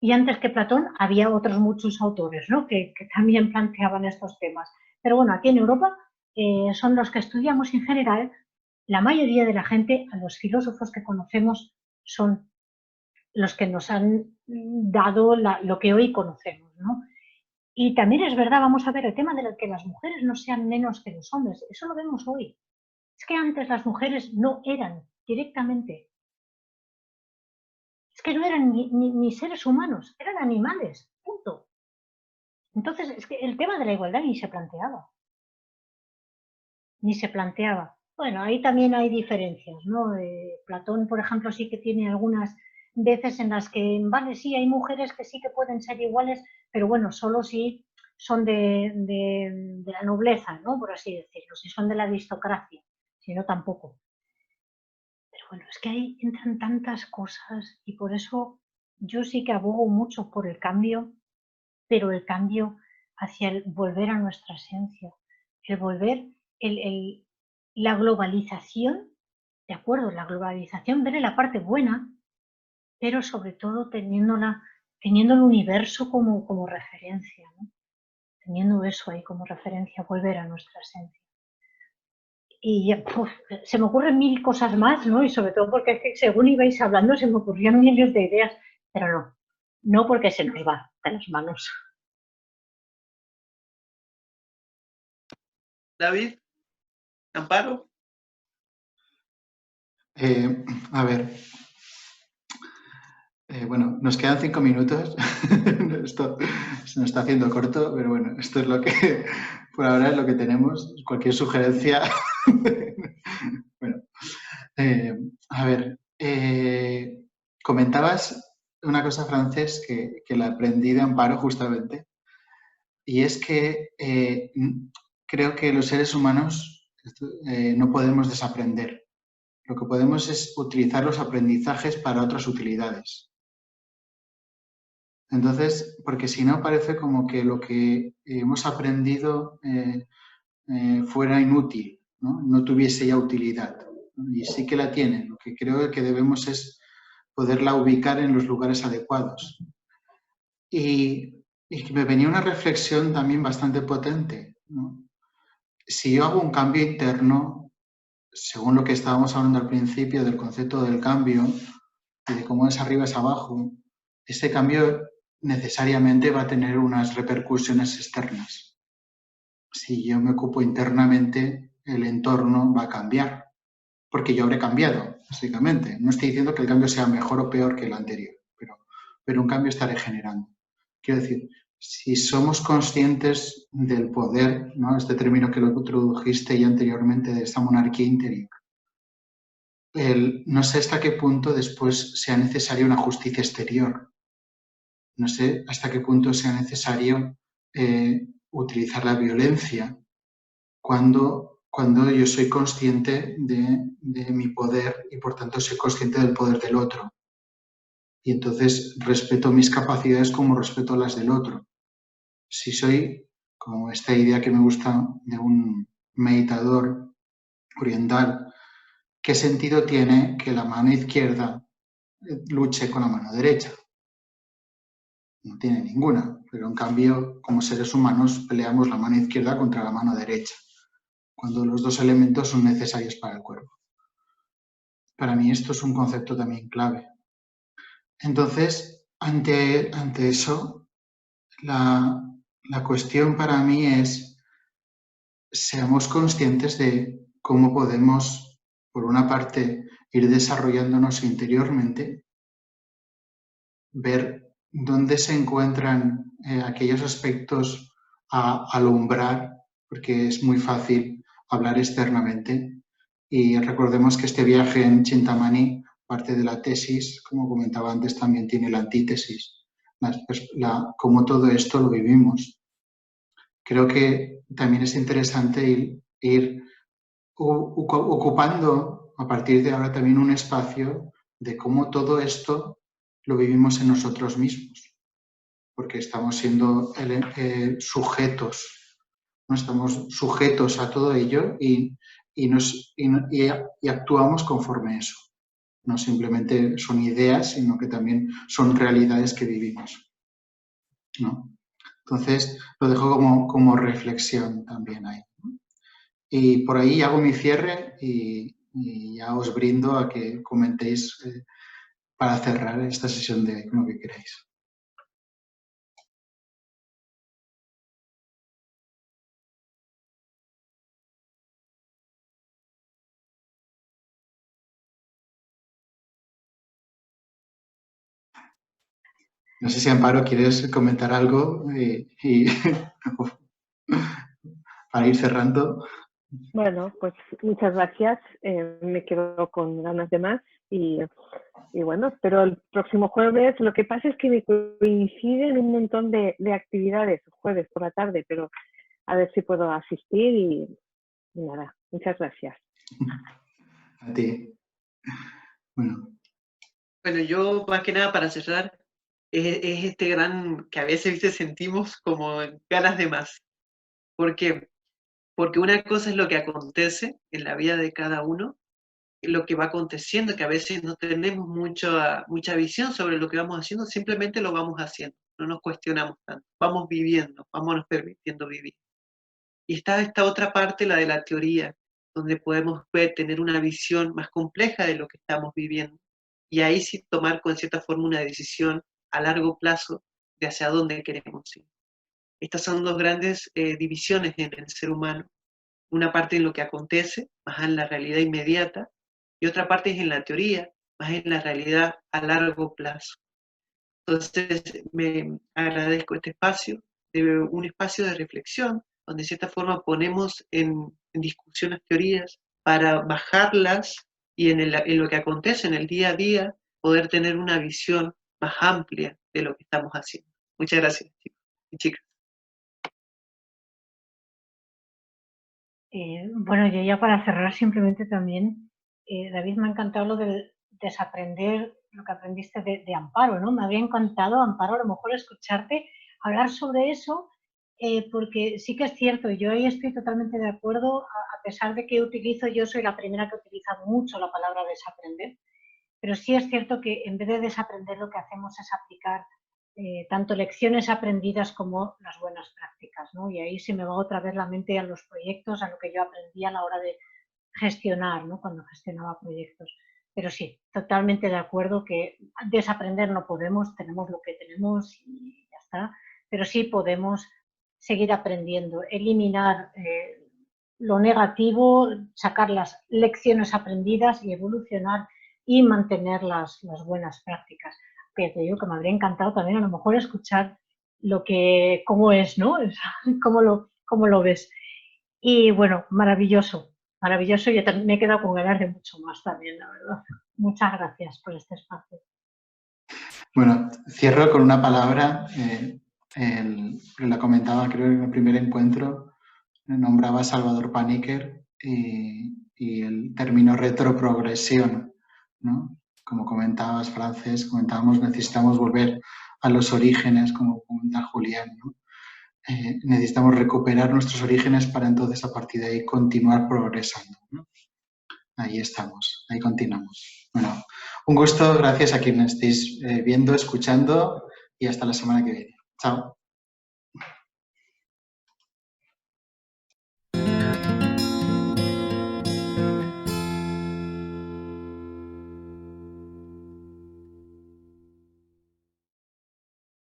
Y antes que Platón había otros muchos autores, ¿no? que también planteaban estos temas. Pero bueno, aquí en Europa son los que estudiamos en general. La mayoría de la gente, a los filósofos que conocemos, son los que nos han dado lo que hoy conocemos, ¿no? Y también es verdad, vamos a ver, el tema de que las mujeres no sean menos que los hombres, eso lo vemos hoy. Es que antes las mujeres no eran directamente, es que no eran ni seres humanos, eran animales, punto. Entonces, es que el tema de la igualdad ni se planteaba. Ni se planteaba. Bueno, ahí también hay diferencias, ¿no? Platón, por ejemplo, sí que tiene algunas veces en las que, vale, sí, hay mujeres que sí que pueden ser iguales, pero bueno, solo si son de la nobleza, ¿no? Por así decirlo, si son de la aristocracia, si no tampoco. Pero bueno, es que ahí entran tantas cosas y por eso yo sí que abogo mucho por el cambio, pero el cambio hacia el volver a nuestra esencia, el volver, la globalización, de acuerdo, la globalización, ver la parte buena, pero sobre todo teniendo el universo como referencia, ¿no? Teniendo eso ahí como referencia, volver a nuestra esencia. Y ya, se me ocurren mil cosas más, ¿no? Y sobre todo porque según ibais hablando se me ocurrían miles de ideas, pero no porque se nos va de las manos. David, Amparo. A ver, bueno, nos quedan 5 minutos. Esto se nos está haciendo corto, pero bueno, esto es lo que, por ahora es lo que tenemos. Cualquier sugerencia. Bueno, a ver, comentabas una cosa, Francés, que la aprendí de Amparo justamente, y es que creo que los seres humanos no podemos desaprender. Lo que podemos es utilizar los aprendizajes para otras utilidades. Entonces, porque si no parece como que lo que hemos aprendido fuera inútil, ¿no? No tuviese ya utilidad. Y sí que la tiene. Lo que creo que debemos es poderla ubicar en los lugares adecuados. Y me venía una reflexión también bastante potente, ¿no? Si yo hago un cambio interno, según lo que estábamos hablando al principio del concepto del cambio y de cómo es arriba es abajo, este cambio necesariamente va a tener unas repercusiones externas. Si yo me ocupo internamente, el entorno va a cambiar, porque yo habré cambiado, básicamente. No estoy diciendo que el cambio sea mejor o peor que el anterior, pero un cambio estaré generando. Quiero decir, si somos conscientes del poder, ¿no? Este término que lo introdujiste ya anteriormente de esta monarquía interior, no sé hasta qué punto después sea necesaria una justicia exterior. No sé hasta qué punto sea necesario utilizar la violencia cuando yo soy consciente de mi poder y por tanto soy consciente del poder del otro. Y entonces respeto mis capacidades como respeto las del otro. Si soy, como esta idea que me gusta de un meditador oriental, ¿qué sentido tiene que la mano izquierda luche con la mano derecha? No tiene ninguna, pero en cambio, como seres humanos, peleamos la mano izquierda contra la mano derecha, cuando los dos elementos son necesarios para el cuerpo. Para mí esto es un concepto también clave. Entonces, ante eso, la cuestión para mí es, seamos conscientes de cómo podemos, por una parte, ir desarrollándonos interiormente, ver dónde se encuentran aquellos aspectos a alumbrar, porque es muy fácil hablar externamente. Y recordemos que este viaje en Chintamani, parte de la tesis, como comentaba antes, también tiene la antítesis, cómo todo esto lo vivimos. Creo que también es interesante ir ocupando a partir de ahora también un espacio de cómo todo esto lo vivimos en nosotros mismos, porque estamos siendo sujetos, ¿no? Estamos sujetos a todo ello y actuamos conforme a eso. No simplemente son ideas, sino que también son realidades que vivimos, ¿no? Entonces, lo dejo como reflexión también ahí, ¿no? Y por ahí hago mi cierre y ya os brindo a que comentéis para cerrar esta sesión de hoy, con lo que queráis. No sé si, Amparo, quieres comentar algo para ir cerrando. Bueno, pues muchas gracias. Me quedo con ganas de más y bueno, espero el próximo jueves. Lo que pasa es que me coinciden un montón de actividades jueves por la tarde, pero a ver si puedo asistir y nada, muchas gracias. A ti. Bueno, yo más que nada para cerrar, es este gran, que a veces ¿viste? Sentimos como ganas de más. ¿Por qué? Porque una cosa es lo que acontece en la vida de cada uno, lo que va aconteciendo, que a veces no tenemos mucha visión sobre lo que vamos haciendo, simplemente lo vamos haciendo, no nos cuestionamos tanto, vamos viviendo, vamos nos permitiendo vivir. Y está esta otra parte, la de la teoría, donde podemos tener una visión más compleja de lo que estamos viviendo. Y ahí sí tomar con cierta forma una decisión a largo plazo de hacia dónde queremos ir. Estas son dos grandes divisiones en el ser humano. Una parte en lo que acontece, más en la realidad inmediata, y otra parte es en la teoría, más en la realidad a largo plazo. Entonces, me agradezco este espacio, un espacio de reflexión, donde de cierta forma ponemos en discusión las teorías para bajarlas y en lo que acontece en el día a día, poder tener una visión más amplia de lo que estamos haciendo. Muchas gracias, chicos y chicas. Bueno, yo ya para cerrar simplemente también, David, me ha encantado lo del desaprender lo que aprendiste de Amparo, ¿no? Me habría encantado, Amparo, a lo mejor escucharte hablar sobre eso, porque sí que es cierto, yo ahí estoy totalmente de acuerdo, a pesar de que yo soy la primera que utiliza mucho la palabra desaprender, pero sí es cierto que en vez de desaprender lo que hacemos es aplicar tanto lecciones aprendidas como las buenas prácticas, ¿no? Y ahí se me va otra vez la mente a los proyectos, a lo que yo aprendí a la hora de gestionar, ¿no? Cuando gestionaba proyectos. Pero sí, totalmente de acuerdo que desaprender no podemos, tenemos lo que tenemos y ya está, pero sí podemos seguir aprendiendo, eliminar lo negativo, sacar las lecciones aprendidas y evolucionar y mantener las buenas prácticas. Que te digo que me habría encantado también a lo mejor escuchar cómo es, ¿no? Cómo lo ves. Y bueno, maravilloso, maravilloso. Yo también me he quedado con ganas de mucho más también, la verdad. Muchas gracias por este espacio. bueno, cierro con una palabra. La comentaba, creo, en el primer encuentro, nombraba a Salvador Paniker y el término retroprogresión, ¿no? Como comentabas, Frances, comentábamos, necesitamos volver a los orígenes, como comenta Julián, ¿no? Necesitamos recuperar nuestros orígenes para entonces a partir de ahí continuar progresando, ¿no? Ahí estamos, ahí continuamos. Bueno, un gusto, gracias a quienes estéis viendo, escuchando y hasta la semana que viene. Chao.